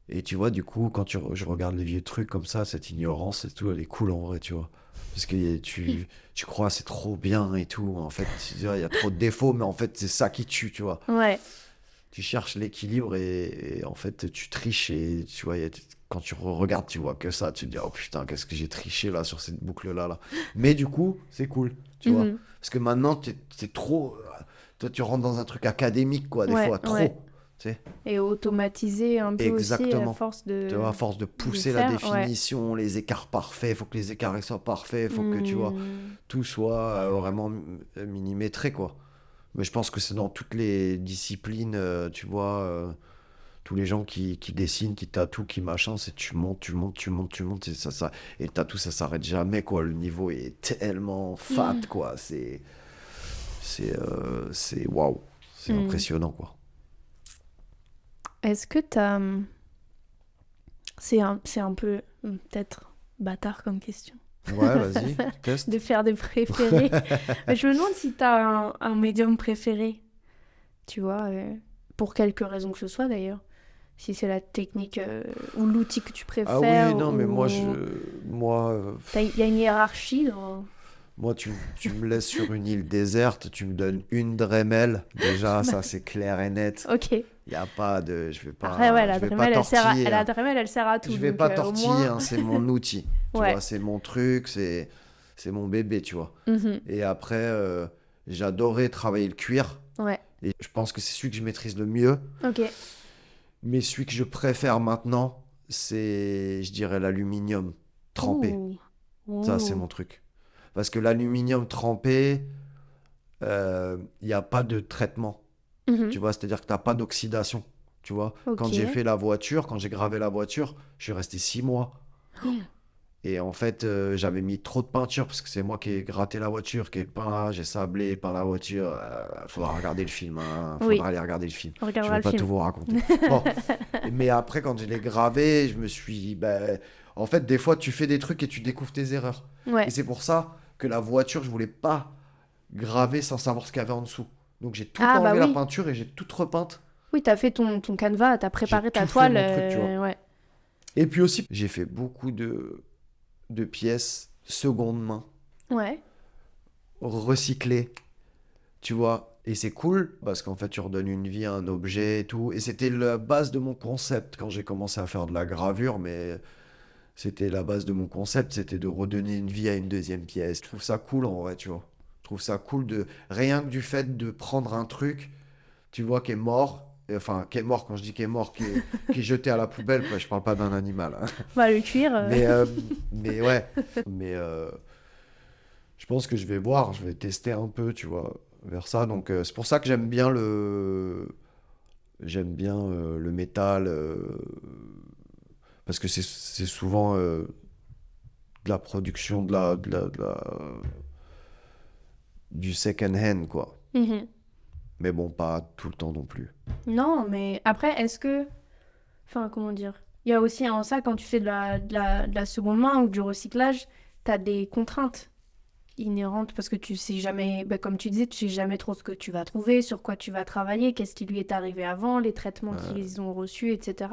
et tu vois, du coup, quand je regarde les vieux trucs comme ça, cette ignorance et tout, elle est cool en vrai, tu vois. Parce que tu crois c'est trop bien et tout. En fait, tu vois, il y a trop de défauts, mais en fait, c'est ça qui tue, tu vois. Ouais. Tu cherches l'équilibre et en fait, tu triches et tu vois, quand tu regardes, tu vois que ça. Tu te dis, oh putain, qu'est-ce que j'ai triché là sur cette boucle-là, là. Mais du coup, c'est cool, tu vois. Mhm. Parce que maintenant, t'es trop. Toi, tu rentres dans un truc académique, quoi, des Ouais, fois, ouais. trop. Tu sais. Et automatiser un peu aussi à Exactement. force Tu vois, à force de de pousser la faire. Ouais. définition, les écarts parfaits, il faut que les écarts ils soient parfaits, il faut que tu vois, Hmm. tout soit vraiment millimétré, quoi. Mais je pense que c'est dans toutes les disciplines, tu vois, tous les gens qui dessinent, qui tatouent, qui machin, c'est tu montes, et et le tatou, ça s'arrête jamais, quoi. Le niveau est tellement fat, quoi. C'est waouh, c'est Hmm. impressionnant, quoi. Est-ce que c'est un peu peut-être bâtard comme question Ouais, vas-y, teste. de faire des préférés. Mais je me demande si t'as un médium préféré, tu vois, pour quelque raison que ce soit d'ailleurs. Si c'est la technique ou l'outil que tu Ah oui, préfères non, mais moi, ou moi, il y a une hiérarchie dans... moi, tu me laisses sur une île déserte, tu me donnes une Dremel. Déjà, ça, c'est clair et net. Ok. Il n'y a pas de... Après, ouais, la je vais pas Dremel, tortiller. la Hein. Dremel, elle sert à tout. Je vais Donc, pas au tortiller, moins... hein, c'est mon outil. Tu Ouais. vois, c'est mon truc, c'est mon bébé, tu vois. Mhm. Et après, j'adorais travailler le cuir. Ouais. Et je pense que c'est celui que je maîtrise le mieux. Ok. Mais celui que je préfère maintenant, c'est, je dirais, l'aluminium trempé. Ouh. Ça, c'est Ouh. mon truc. Parce que l'aluminium trempé, il n'y a pas de traitement. Mhm. Tu vois, c'est-à-dire que tu n'as pas d'oxydation. Tu vois, Ok. quand j'ai fait la voiture, quand j'ai gravé la voiture, je suis resté 6 mois. Oh. Et en fait, j'avais mis trop de peinture parce que c'est moi qui ai gratté la voiture, qui ai peint, j'ai sablé, peint la voiture. Faudra regarder le film, hein. Faudra Oui. aller regarder le film. On Je regardera vais le pas film. tout vous raconter. Bon. Mais après, quand je l'ai gravé, je me suis... Ben, en fait, des fois, tu fais des trucs et tu découvres tes erreurs. Ouais. Et c'est pour ça que la voiture, je voulais pas graver sans savoir ce qu'il y avait en dessous. Donc j'ai tout Ah, bah enlevé la oui. peinture et j'ai tout repeinte. Oui, t'as fait ton canevas, t'as préparé J'ai ta tout fait toile. mon truc, tu vois. Ouais. Et puis aussi, j'ai fait beaucoup de pièces seconde main, Ouais. recyclées, tu vois. Et c'est cool parce qu'en fait, tu redonnes une vie à un objet et tout. Et c'était la base de mon concept quand j'ai commencé à faire de la gravure, mais c'était la base de mon concept, c'était de redonner une vie à une deuxième pièce. Je trouve ça cool en vrai, tu vois. Je trouve ça cool rien que du fait de prendre un truc, tu vois, qui est mort. Enfin, qui est mort, quand je dis qui est mort, qui est jeté à la poubelle, je parle pas d'un animal. Hein. Bah, le cuir. Mais ouais. Mais je pense que je vais tester un peu, tu vois, vers ça. Donc, c'est pour ça que j'aime bien le métal. Parce que c'est souvent de la production, du second hand, quoi. Mhm. Mais bon, pas tout le temps non plus. Non, mais après, est-ce que... Enfin, comment dire? Il y a aussi en ça, quand tu fais de la seconde main ou du recyclage, t'as des contraintes inhérentes parce que tu sais jamais, bah, comme tu disais, tu sais jamais trop ce que tu vas trouver, sur quoi tu vas travailler, qu'est-ce qui lui est arrivé avant, les traitements qu'ils ont reçus, etc.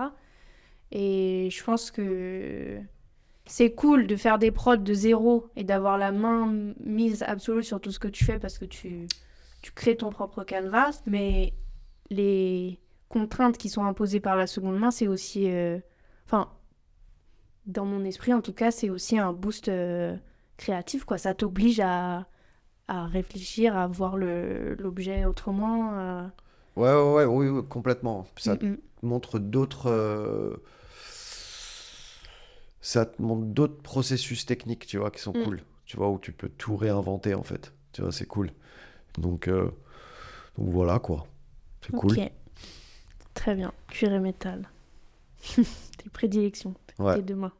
Et je pense que c'est cool de faire des prods de zéro et d'avoir la main mise absolue sur tout ce que tu fais parce que tu crées ton propre canvas, mais les contraintes qui sont imposées par la seconde main, c'est aussi... Enfin, dans mon esprit, en tout cas, c'est aussi un boost créatif, quoi. Ça t'oblige à réfléchir, à voir l'objet autrement. Oui, complètement. Ça te montre ça te montre d'autres processus techniques, tu vois, qui sont cool. Tu vois, où tu peux tout réinventer, en fait. Tu vois, c'est cool. Donc voilà, quoi. C'est cool. Ok. Très bien. Cuir et métal. Tes prédilections. Ouais. Tes deux mains.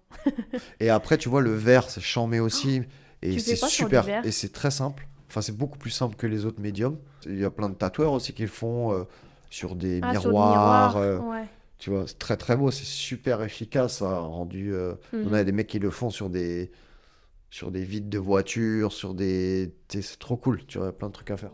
Et après, tu vois, le verre, c'est charmé aussi. Et Tu c'est fais quoi sur du super. verre ? Et c'est très simple. Enfin, c'est beaucoup plus simple que les autres médiums. Il y a plein de tatoueurs aussi qui le font sur des Sur des miroirs. miroirs. Ouais. Tu vois, c'est très très beau. C'est super efficace. Ça a rendu. On a des mecs qui le font sur des vitres de voitures, sur des. C'est trop cool. Tu vois, plein de trucs à faire.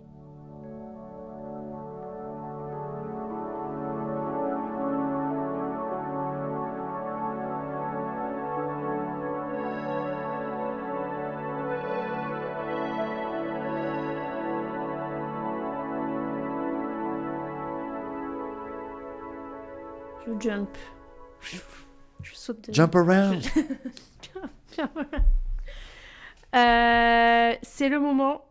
Je jump. Je saute de... Jump around. C'est le moment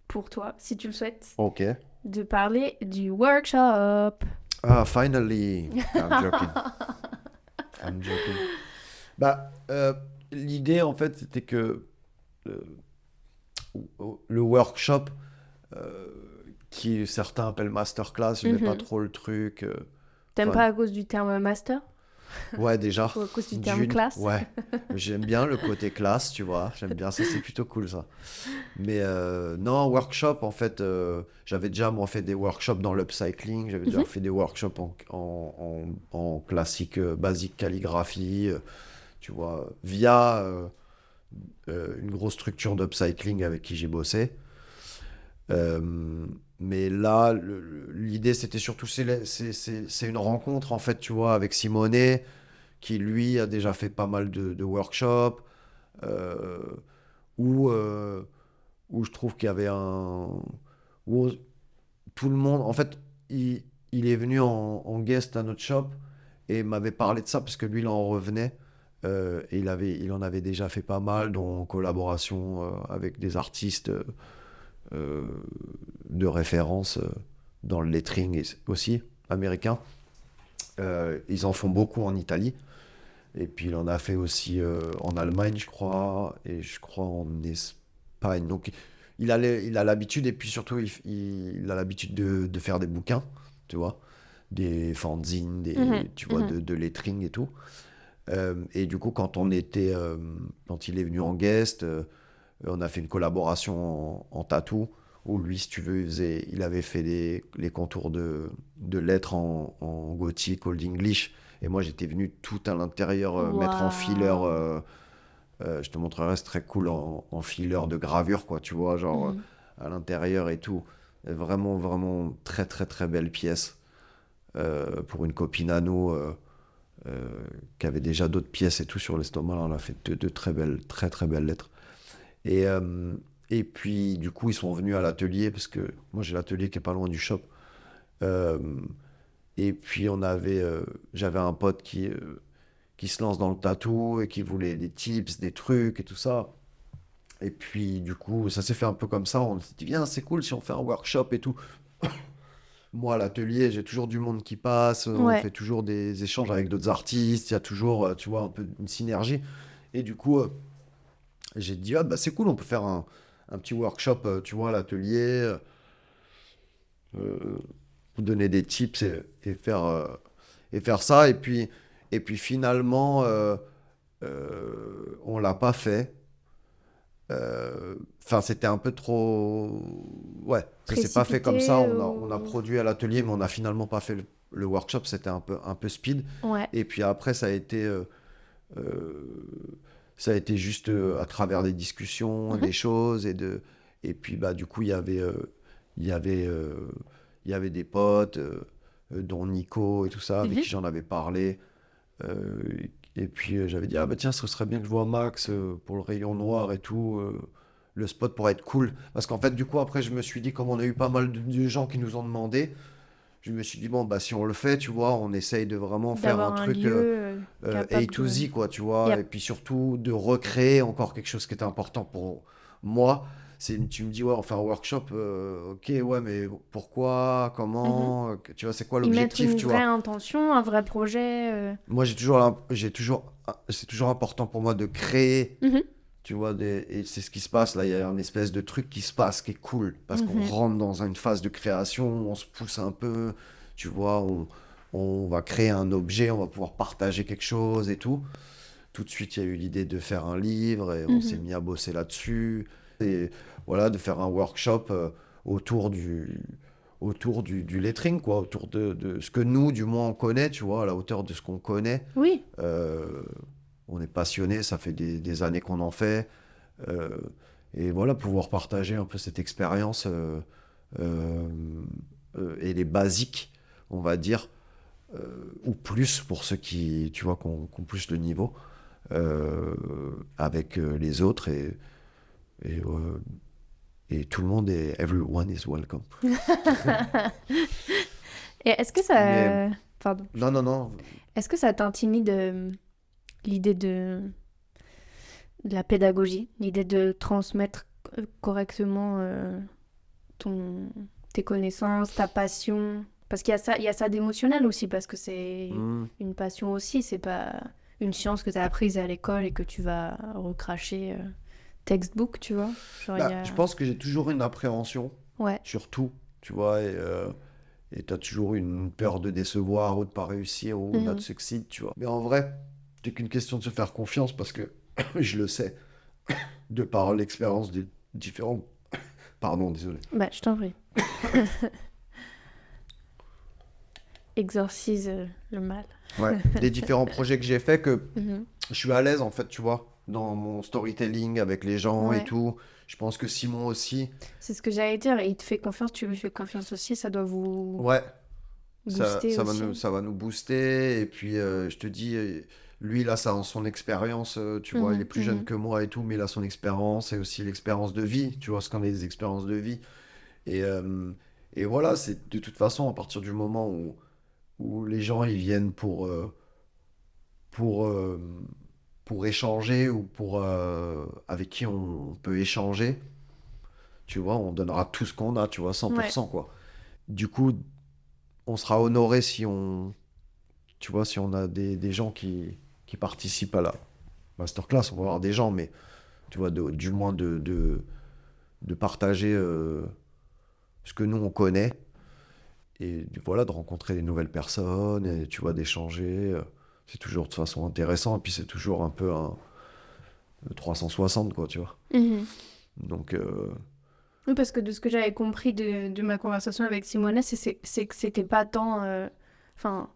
pour toi, si tu le souhaites, Ok. de parler du workshop. Ah, finally. I'm joking. I'm joking. Bah, l'idée, en fait, c'était que le workshop, qui certains appellent masterclass, je n'ai pas trop le truc. T'aimes Enfin, pas à cause du terme master Ouais, déjà. ou à cause du terme classe? Ouais. J'aime bien le côté classe, tu vois. J'aime bien ça, c'est plutôt cool, ça. Mais non, workshop, en fait, j'avais déjà, moi, fait des workshops dans l'upcycling. J'avais déjà fait des workshops en classique, basique calligraphie, tu vois, via une grosse structure d'upcycling avec qui j'ai bossé. Mais là, l'idée, c'était surtout, c'est une rencontre, en fait, tu vois, avec Simonet, qui, lui, a déjà fait pas mal de workshops, où je trouve qu'il y avait où tout le monde... En fait, il est venu en guest à notre shop et m'avait parlé de ça, parce que lui, il en revenait. Et il en avait déjà fait pas mal, dont en collaboration avec des artistes... de référence dans le lettering aussi américain. Ils en font beaucoup en Italie, et puis il en a fait aussi en Allemagne, je crois, et je crois en Espagne. Donc il a l'habitude, et puis surtout il a l'habitude de faire des bouquins, tu vois, des fanzines, tu vois, de lettering et tout. Et du coup, quand il est venu en guest, on a fait une collaboration en tatou, où lui, si tu veux, il avait fait les contours de lettres en gothique, old English, et moi j'étais venu tout à l'intérieur mettre en filler. Je te montrerai, c'est très cool, en filler de gravure, quoi, tu vois, genre à l'intérieur et tout. Vraiment, vraiment très très très belle pièce pour une copine à nous qui avait déjà d'autres pièces et tout sur l'estomac. Là, on a fait de très belles lettres. Et puis, du coup, ils sont venus à l'atelier, parce que moi, j'ai l'atelier qui est pas loin du shop. Et puis, j'avais un pote qui se lance dans le tatou et qui voulait des tips, des trucs et tout ça. Et puis, du coup, ça s'est fait un peu comme ça. On s'est dit, viens, c'est cool si on fait un workshop et tout. Moi, à l'atelier, j'ai toujours du monde qui passe. On Ouais. fait toujours des échanges avec d'autres artistes. Il y a toujours, tu vois, un peu une synergie. Et du coup, j'ai dit, ah, bah, c'est cool, on peut faire un petit workshop, tu vois, à l'atelier. Vous donner des tips et faire ça. Et puis finalement, on l'a pas fait. Enfin, c'était un peu trop. Ouais, ça s'est pas fait comme ça. Précipité On a ou... produit à l'atelier, mais on n'a finalement pas fait le workshop. C'était un peu speed. Ouais. Et puis après, ça a été juste à travers des discussions, des choses. Et puis, bah, du coup, il y avait, il y avait des potes, dont Nico et tout ça, avec qui j'en avais parlé. Euh, et puis j'avais dit, ah bah tiens, ce serait bien que je vois Max pour le rayon noir et tout. Le spot pourrait être cool. Parce qu'en fait, du coup, après, je me suis dit, comme on a eu pas mal de gens qui nous ont demandé, je me suis dit, bon, bah si on le fait, tu vois, on essaye de vraiment faire un D'avoir un truc lieu A capable to de... Z, quoi, tu vois. Yep. Et puis surtout, de recréer encore quelque chose qui était important pour moi. Tu me dis, ouais, on fait un workshop, ok, ouais, mais pourquoi, Mhm. comment, tu vois, c'est quoi Y mettre l'objectif, une tu vraie vois. intention, un vrai projet. Moi, c'est toujours important pour moi de créer, Mhm. tu vois, et c'est ce qui se passe là. Il y a une espèce de truc qui se passe qui est cool parce qu'on Mhm. rentre dans une phase de création, on se pousse un peu, tu vois, on va créer un objet, on va pouvoir partager quelque chose et tout. Tout de suite, il y a eu l'idée de faire un livre et on s'est Mhm. mis à bosser là-dessus. Et voilà, de faire un workshop autour du lettering, quoi, autour de ce que nous, du moins, on connaît, tu vois, à la hauteur de ce qu'on connaît. Oui. Euh, on est passionné, ça fait des années qu'on en fait. Euh, et voilà, pouvoir partager un peu cette expérience euh, et les basiques, on va dire, ou plus pour ceux qui, tu vois, qui ont plus de niveau, euh, avec les autres. Et, euh, et tout le monde est... Everyone is welcome. Et est-ce que Mais ça... Pardon. non, non, non. Est-ce que ça t'intimide l'idée de la pédagogie, l'idée de transmettre correctement ton, tes connaissances, ta passion? Parce il y a ça d'émotionnel aussi, parce que c'est Hmm. une passion aussi, c'est pas une science que tu as apprise à l'école et que tu vas recracher textbook, tu vois. Genre, il y Bah, a... je pense que j'ai toujours une appréhension Ouais. sur tout, tu vois, et t'as toujours une peur de décevoir ou de pas réussir ou not Mhm. succeed, tu vois. Mais en vrai, c'est qu'une question de se faire confiance parce que je le sais, de par l'expérience des différents... Pardon, désolé. Bah, je t'en prie. Exorcise le mal. Ouais, des différents projets que j'ai fait que Mhm. je suis à l'aise en fait, tu vois, dans mon storytelling avec les gens et Ouais. tout. Je pense que Simon aussi. C'est ce que j'allais dire. Il te fait confiance, tu lui fais confiance aussi. Ça doit vous Ouais, booster aussi. ça va nous booster. Et puis, je te dis, lui, là, ça, en son expérience, tu vois, il est Mhm, plus jeune mhm. que moi et tout, mais il a son expérience et aussi l'expérience de vie, tu vois, ce qu'on a des expériences de vie. Et, euh, et voilà, c'est de toute façon, à partir du moment où les gens, ils viennent pour, euh, pour échanger ou avec qui on peut échanger, tu vois, on donnera tout ce qu'on a, tu vois, Ouais. 100%, quoi. Du coup, on sera honoré tu vois, si on a des gens qui participent à la masterclass, on va avoir des gens, mais tu vois, du moins de partager ce que nous on connaît et voilà, de rencontrer des nouvelles personnes et tu vois, d'échanger. C'est toujours de toute façon intéressant et puis c'est toujours un peu un 360, quoi, tu vois. Mhm. Donc, Oui, parce que de ce que j'avais compris de ma conversation avec Simone, c'est que c'était pas tant... Enfin,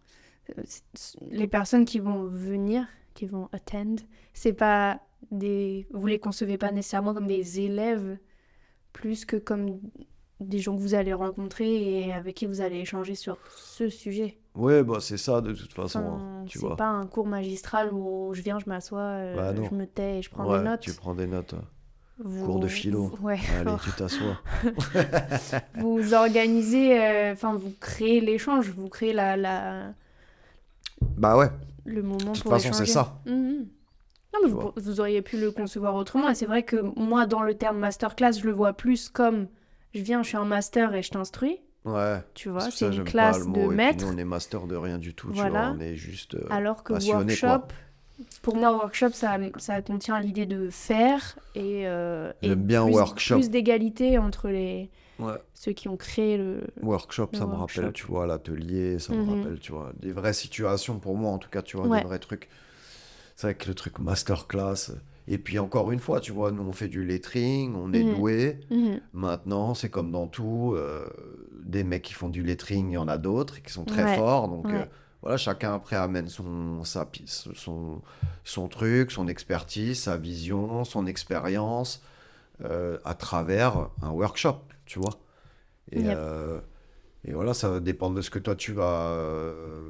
les personnes qui vont venir, qui vont attend, c'est pas des... Vous les concevez pas nécessairement comme des élèves, plus que comme des gens que vous allez rencontrer et avec qui vous allez échanger sur ce sujet. ouais, bah c'est ça de toute façon, hein, Enfin, tu c'est vois. pas un cours magistral où je viens, je m'assois, Bah je non, me tais et je prends des ouais, tu notes. prends des notes. Cours de philo. Ouais, Allez, tu t'assois. vous organisez, enfin, vous créez l'échange, vous créez Bah ouais, le moment de toute pour façon, c'est échanger. ça. Mhm. Non, mais Tu vois. vous auriez pu le concevoir autrement. Et c'est vrai que moi, dans le terme masterclass, je le vois plus comme je suis en master et je t'instruis. Ouais. Tu Parce vois, que c'est ça, une j'aime pas classe le de mot. Et puis maître. nous, on est master de rien du tout, tu Voilà. vois. On est juste Alors que passionné, workshop, quoi. pour moi, workshop, ça contient l'idée de faire et J'aime bien plus, workshop. plus d'égalité entre Ouais. ceux qui ont créé le Workshop, ça me workshop. rappelle, tu vois, l'atelier, ça me Mhm. rappelle, tu vois, des vraies situations pour moi, en tout cas, tu vois, Ouais. des vrais trucs. C'est vrai que le truc masterclass. Et puis encore une fois, tu vois, nous on fait du lettering, on est Mhm. doué. Mhm. Maintenant, c'est comme dans tout, des mecs qui font du lettering, il y en a d'autres et qui sont très Ouais. forts. Donc Ouais. voilà, chacun après amène son truc, son expertise, sa vision, son expérience à travers un workshop, tu vois. Et, Yep. et voilà, ça va dépendre de ce que toi tu vas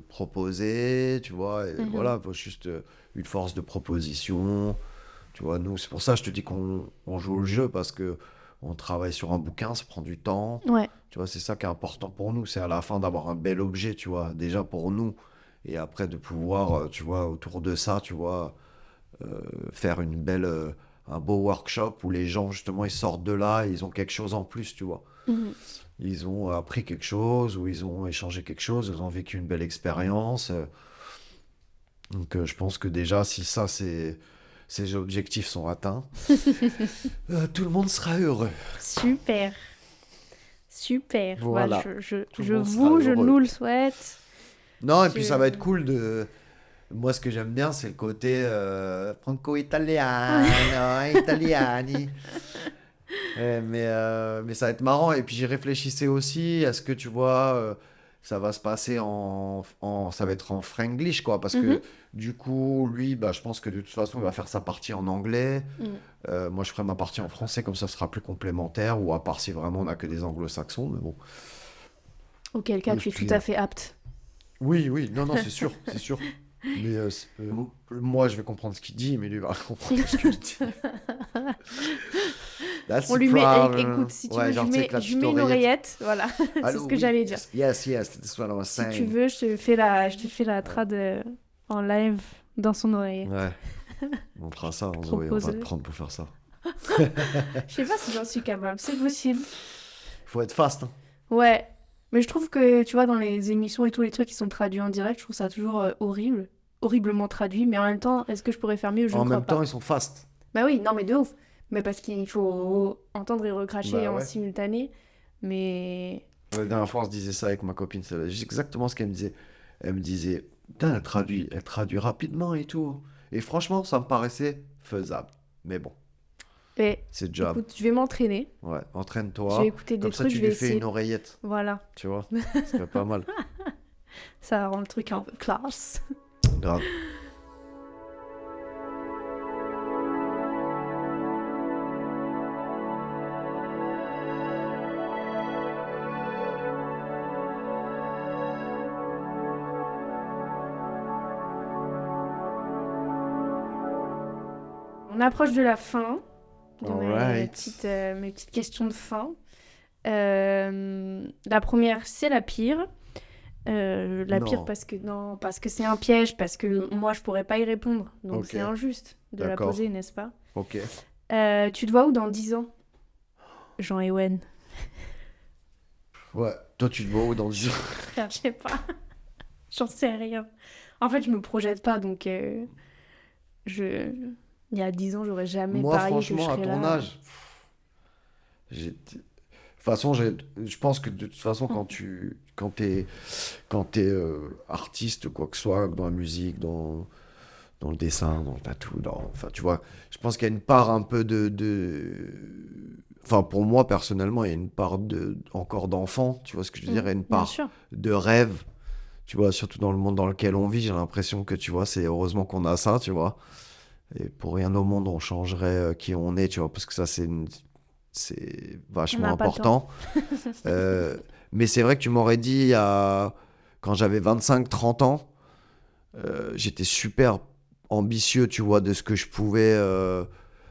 proposer, tu vois. Et Mhm. voilà, faut juste une force de proposition. Tu vois, nous, c'est pour ça que je te dis qu'on joue au jeu parce que on travaille sur un bouquin, ça prend du temps. Ouais. Tu vois, c'est ça qui est important pour nous. C'est à la fin d'avoir un bel objet, tu vois, déjà pour nous. Et après de pouvoir, tu vois, autour de ça, tu vois, faire un beau workshop où les gens, justement, ils sortent de là et ils ont quelque chose en plus, tu vois. Mhm. Ils ont appris quelque chose, ou ils ont échangé quelque chose, ils ont vécu une belle expérience. Donc je pense que déjà, si ces objectifs sont atteints, tout le monde sera heureux. Super. Super. Voilà. Bah, Tout le je monde sera je heureux. nous le souhaite. Non, et puis Je- ça va être cool de... Moi, ce que j'aime bien, c'est le côté franco-italiano, italiani. Mais ça va être marrant. Et puis j'y réfléchissais aussi. Est-ce que tu vois, ça va se passer ça va être en franglish, quoi. Parce Mhm. que du coup, lui, bah, je pense que de toute façon, il va faire sa partie en anglais. Mhm. Moi, je ferai ma partie en français, comme ça sera plus complémentaire. Ou à part si vraiment on n'a que des anglo-saxons. Mais bon. Auquel cas, Et tu es puis, tout à fait apte. oui, oui, non, non, c'est sûr, c'est sûr. Mais moi, je vais comprendre ce qu'il dit, mais lui va comprendre ce que je dis. That's On the lui met, problem. écoute, si tu Ouais, veux, genre, tu sais, avec la je lui mets petite une oreillette. Voilà, c'est Allô, ce que oui, j'allais dire. yes, that's what I was Si tu saying. veux, je te fais la trad en live dans son oreille. Ouais, on fera ça, Zoé, on va Propose-le. te prendre pour faire ça. Je sais pas si j'en suis capable, c'est possible. Faut être fast, hein. Ouais, mais je trouve que, tu vois, dans les émissions et tous les trucs qui sont traduits en direct, je trouve ça toujours horrible, horriblement traduit, mais en même temps, est-ce que je pourrais faire mieux? Je En ne crois même pas. temps, ils sont fast. Bah oui, non mais de ouf. Mais parce qu'il faut entendre et recracher Bah en ouais. simultané. Mais La dernière fois, on se disait ça avec ma copine, c'est exactement ce qu'elle me disait. Elle me disait, putain, elle traduit rapidement et tout. Et franchement, ça me paraissait faisable. Mais bon, et, c'est job. écoute, je vais m'entraîner. Ouais, Je entraîne-toi. vais écouter des Comme ça, trucs, tu je vais lui fais essayer. une oreillette, Voilà, tu vois. Ce serait pas mal. ça rend le truc un peu classe. Grave. On approche de la fin de Alright. mes petites questions de fin. La première, c'est la pire. La pire Non. parce que c'est un piège, parce que moi je pourrais pas y répondre. Donc Ok. c'est injuste de la D'accord. poser, n'est-ce pas? Ok. Tu te vois où dans 10 ans? Jean Ewen. Ouais. Toi, tu te vois où dans 10 ans? Frère, je sais pas. J'en sais rien. En fait, je me projette pas, donc il y a 10 ans, j'aurais jamais Moi, parié que je franchement, à serais ton là. âge, de toute façon, je pense que de toute façon, quand t'es artiste, quoi que ce soit, dans la musique, dans le dessin, dans le tatou, enfin, tu vois, je pense qu'il y a une part un peu enfin, pour moi, personnellement, il y a une part encore d'enfant, tu vois ce que je veux dire, il y a une Bien part sûr. de rêve, tu vois, surtout dans le monde dans lequel on vit, j'ai l'impression que, tu vois, c'est heureusement qu'on a ça, tu vois, et pour rien au monde, on changerait qui on est, tu vois, parce que ça, c'est On vachement n'a pas le important. Mais c'est vrai que tu m'aurais dit, quand j'avais 25-30 ans, j'étais super ambitieux, tu vois, de ce que je pouvais...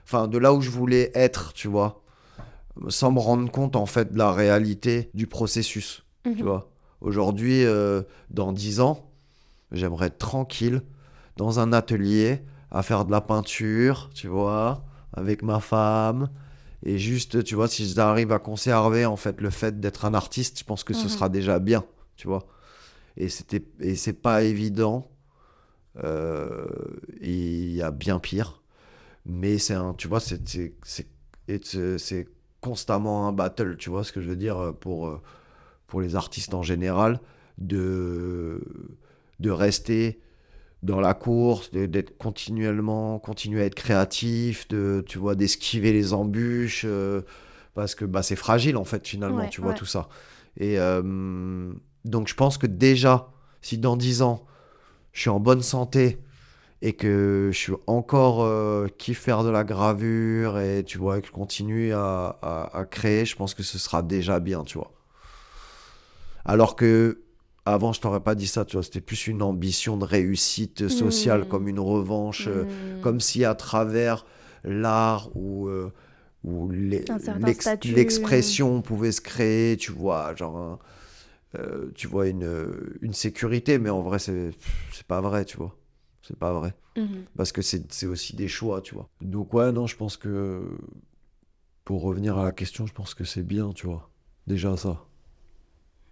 Enfin, de là où je voulais être, tu vois, sans me rendre compte, en fait, de la réalité du processus, tu Mhm. vois. Aujourd'hui, dans 10 ans, j'aimerais être tranquille, dans un atelier, à faire de la peinture, tu vois, avec ma femme. Et juste, tu vois, si j'arrive à conserver en fait le fait d'être un artiste, je pense que ce sera déjà bien, tu vois. Et c'est pas évident. Et il y a bien pire. Mais tu vois, c'est constamment un battle, tu vois ce que je veux dire pour les artistes en général, de, de rester dans la course, d'être continuer à être créatif, tu vois, d'esquiver les embûches, parce que bah, c'est fragile en fait finalement, Ouais, tu vois ouais. tout ça. Et donc je pense que déjà, si dans 10 ans, je suis en bonne santé et que je suis encore kiffe faire de la gravure et tu vois, que je continue à créer, je pense que ce sera déjà bien, tu vois. Alors que avant, je t'aurais pas dit ça, tu vois, c'était plus une ambition de réussite sociale, comme une revanche, comme si à travers l'art ou Un certain statut. l'expression pouvait se créer, tu vois, genre, tu vois, une sécurité, mais en vrai, c'est pas vrai, tu vois. C'est pas vrai. Parce que c'est aussi des choix, tu vois. Donc, ouais, non, je pense que pour revenir à la question, je pense que c'est bien, tu vois. Déjà ça,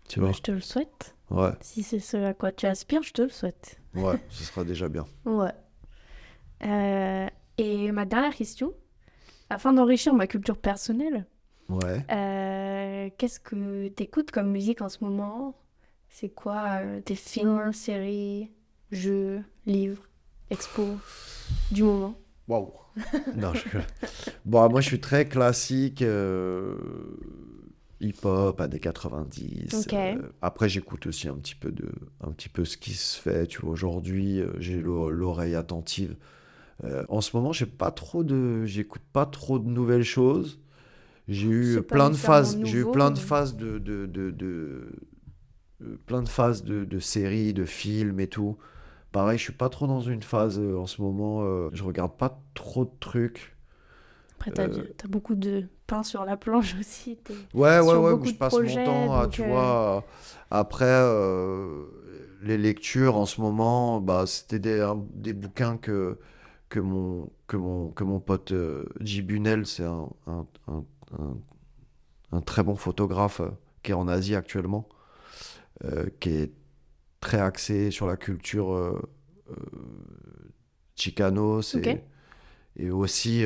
tu Bah, vois. je te le souhaite. Ouais, Si c'est ce à quoi tu aspires, je te le souhaite. ouais, ce sera déjà bien. Ouais. Et ma dernière question, afin d'enrichir ma culture personnelle, Ouais. qu'est-ce que t'écoutes comme musique en ce moment? C'est quoi tes films, séries, jeux, livres, expos du moment? Waouh. Non, bon, moi, je suis très classique, hip-hop, années 90. Ok. Après, j'écoute aussi un petit peu ce qui se fait, tu vois. Aujourd'hui, j'ai l'oreille attentive. En ce moment, j'écoute pas trop de nouvelles choses. C'est pas nécessairement J'ai eu nouveau, plein de mais... phases plein de phases de séries, de films et tout. Pareil, je suis pas trop dans une phase en ce moment. Je regarde pas trop de trucs. Après, Euh, t'as beaucoup de pain sur la planche aussi. T'es ouais, ouais, sur ouais. beaucoup Je de passe mon projets, temps à, donc... tu vois. Après, les lectures en ce moment, bah, c'était des bouquins que mon pote J. Bunel, c'est un- un très bon photographe qui est en Asie actuellement, qui est très axé sur la culture euh, Chicanos Ok. et aussi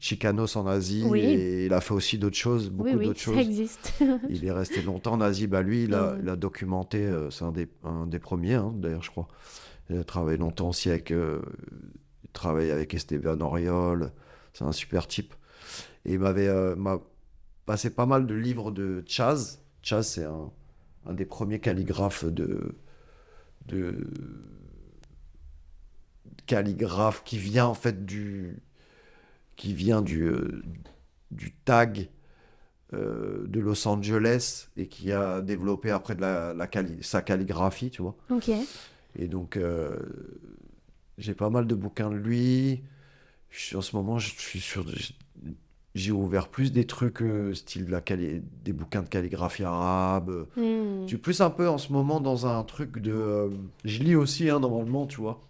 Chicanos en Asie. Oui, Et il a fait aussi d'autres choses, oui, beaucoup oui, d'autres ça choses. existe. Il est resté longtemps en Asie. Bah, lui, Ouais. il a documenté, c'est un des premiers, hein, d'ailleurs, je crois. Il a travaillé longtemps aussi il travaille avec Esteban Oriol. C'est un super type. Et m'a passé pas mal de livres de Chaz. Chaz, c'est un des premiers calligraphes de calligraphe qui vient en fait qui vient du tag de Los Angeles et qui a développé après sa calligraphie, tu vois. Ok. Et donc, j'ai pas mal de bouquins de lui. En ce moment, j'ai ouvert plus des trucs style des bouquins de calligraphie arabe. Je Hmm. suis plus un peu en ce moment dans un truc de... je lis aussi, hein, normalement, tu vois,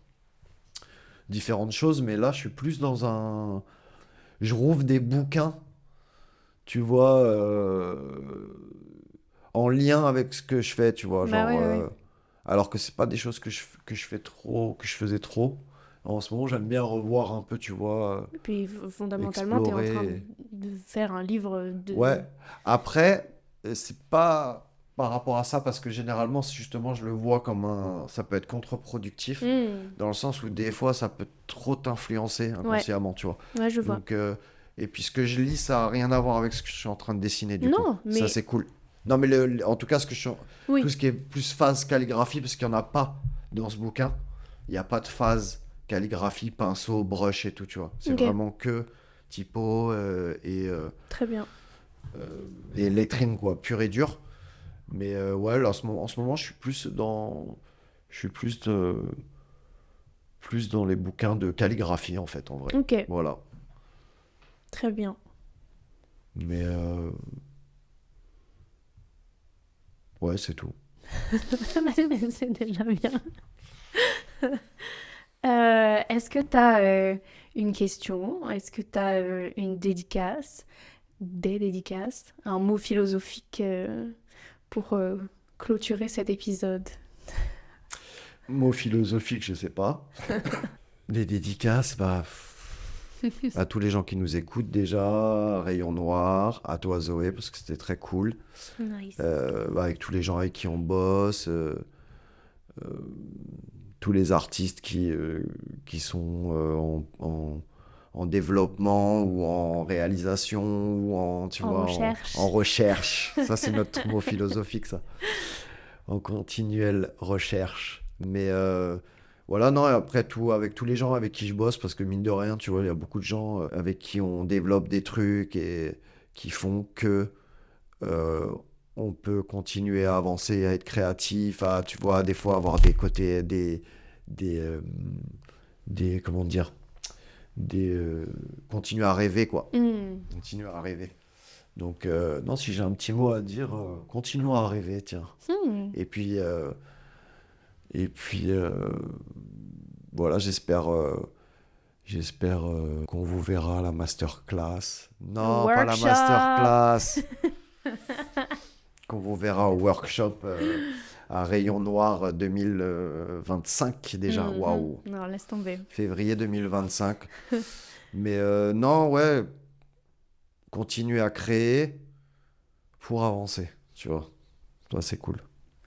différentes choses, mais là, je suis plus dans un... Je rouvre des bouquins, tu vois, en lien avec ce que je fais, tu vois, Bah genre... ouais, ouais. alors que c'est pas des choses que je fais trop, que je faisais trop. En ce moment, j'aime bien revoir un peu, tu vois, Et puis fondamentalement, tu es en train explorer. de faire un livre de... Ouais. Après, c'est pas par rapport à ça, parce que généralement, justement, je le vois comme ça peut être contre-productif, Hmm. dans le sens où des fois, ça peut trop t'influencer Ouais, inconsciemment, tu vois. ouais, je vois. Donc, et puis ce que je lis, ça a rien à voir avec ce que je suis en train de dessiner, du coup. Non, Ça, mais c'est cool. Non, mais en tout cas, tout oui, ce qui est plus phase calligraphie, parce qu'il n'y en a pas dans ce bouquin. Il n'y a pas de phase calligraphie, pinceau, brush et tout, tu vois. C'est ok, vraiment que typo très bien. et lettering, quoi, pur et dur. Mais ouais, là, en ce moment, je suis plus dans les bouquins de calligraphie, en fait, en vrai. Ok, Voilà. très bien. Mais ouais, c'est tout. Mais c'est déjà bien. Est-ce que tu as une question? Est-ce que tu as une dédicace? Des dédicaces? Un mot philosophique pour clôturer cet épisode? Mot philosophique, je sais pas. Des dédicaces, à tous les gens qui nous écoutent déjà, Rayon Noir, à toi Zoé, parce que c'était très cool. Nice. Avec tous les gens avec qui on bosse, tous les artistes qui sont en développement ou en réalisation ou en recherche. Ça, c'est notre mot philosophique, ça. En continuelle recherche. Mais voilà, non, et après tout, avec tous les gens avec qui je bosse, parce que mine de rien, tu vois, il y a beaucoup de gens avec qui on développe des trucs et qui font que on peut continuer à avancer, à être créatif, à, tu vois, des fois avoir des côtés, comment dire, continuer à rêver, quoi. Continuer à rêver. Donc, non, si j'ai un petit mot à dire, continuons à rêver, tiens. Et puis, voilà, j'espère qu'on vous verra à la masterclass. Non, pas la masterclass. Qu'on vous verra au workshop à Rayon Noir 2025 déjà. Waouh. Non, laisse tomber. Février 2025. Mais non, ouais. Continuer à créer pour avancer, tu vois. Toi, c'est cool.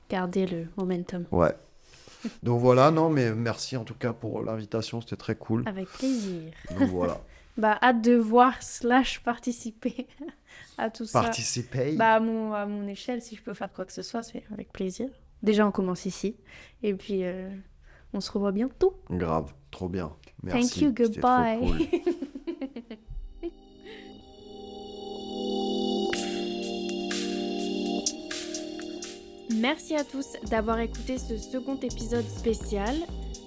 Garder le momentum. Ouais. Donc voilà, non, mais merci en tout cas pour l'invitation, c'était très cool. Avec plaisir. Donc voilà. Hâte de voir / participer à tout ça. Participer. À mon échelle, si je peux faire quoi que ce soit, c'est avec plaisir. Déjà, on commence ici. Et puis, on se revoit bientôt. Grave, trop bien. Merci. Thank you, c'était trop goodbye. cool. Merci à tous d'avoir écouté ce second épisode spécial.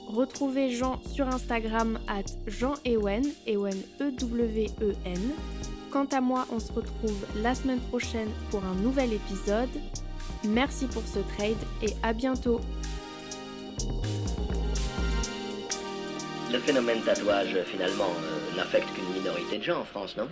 Retrouvez Jean sur Instagram @JeanEwen, Ewen E-W-E-N. Quant à moi, on se retrouve la semaine prochaine pour un nouvel épisode. Merci pour ce trade et à bientôt. Le phénomène tatouage, finalement, n'affecte qu'une minorité de gens en France, non ?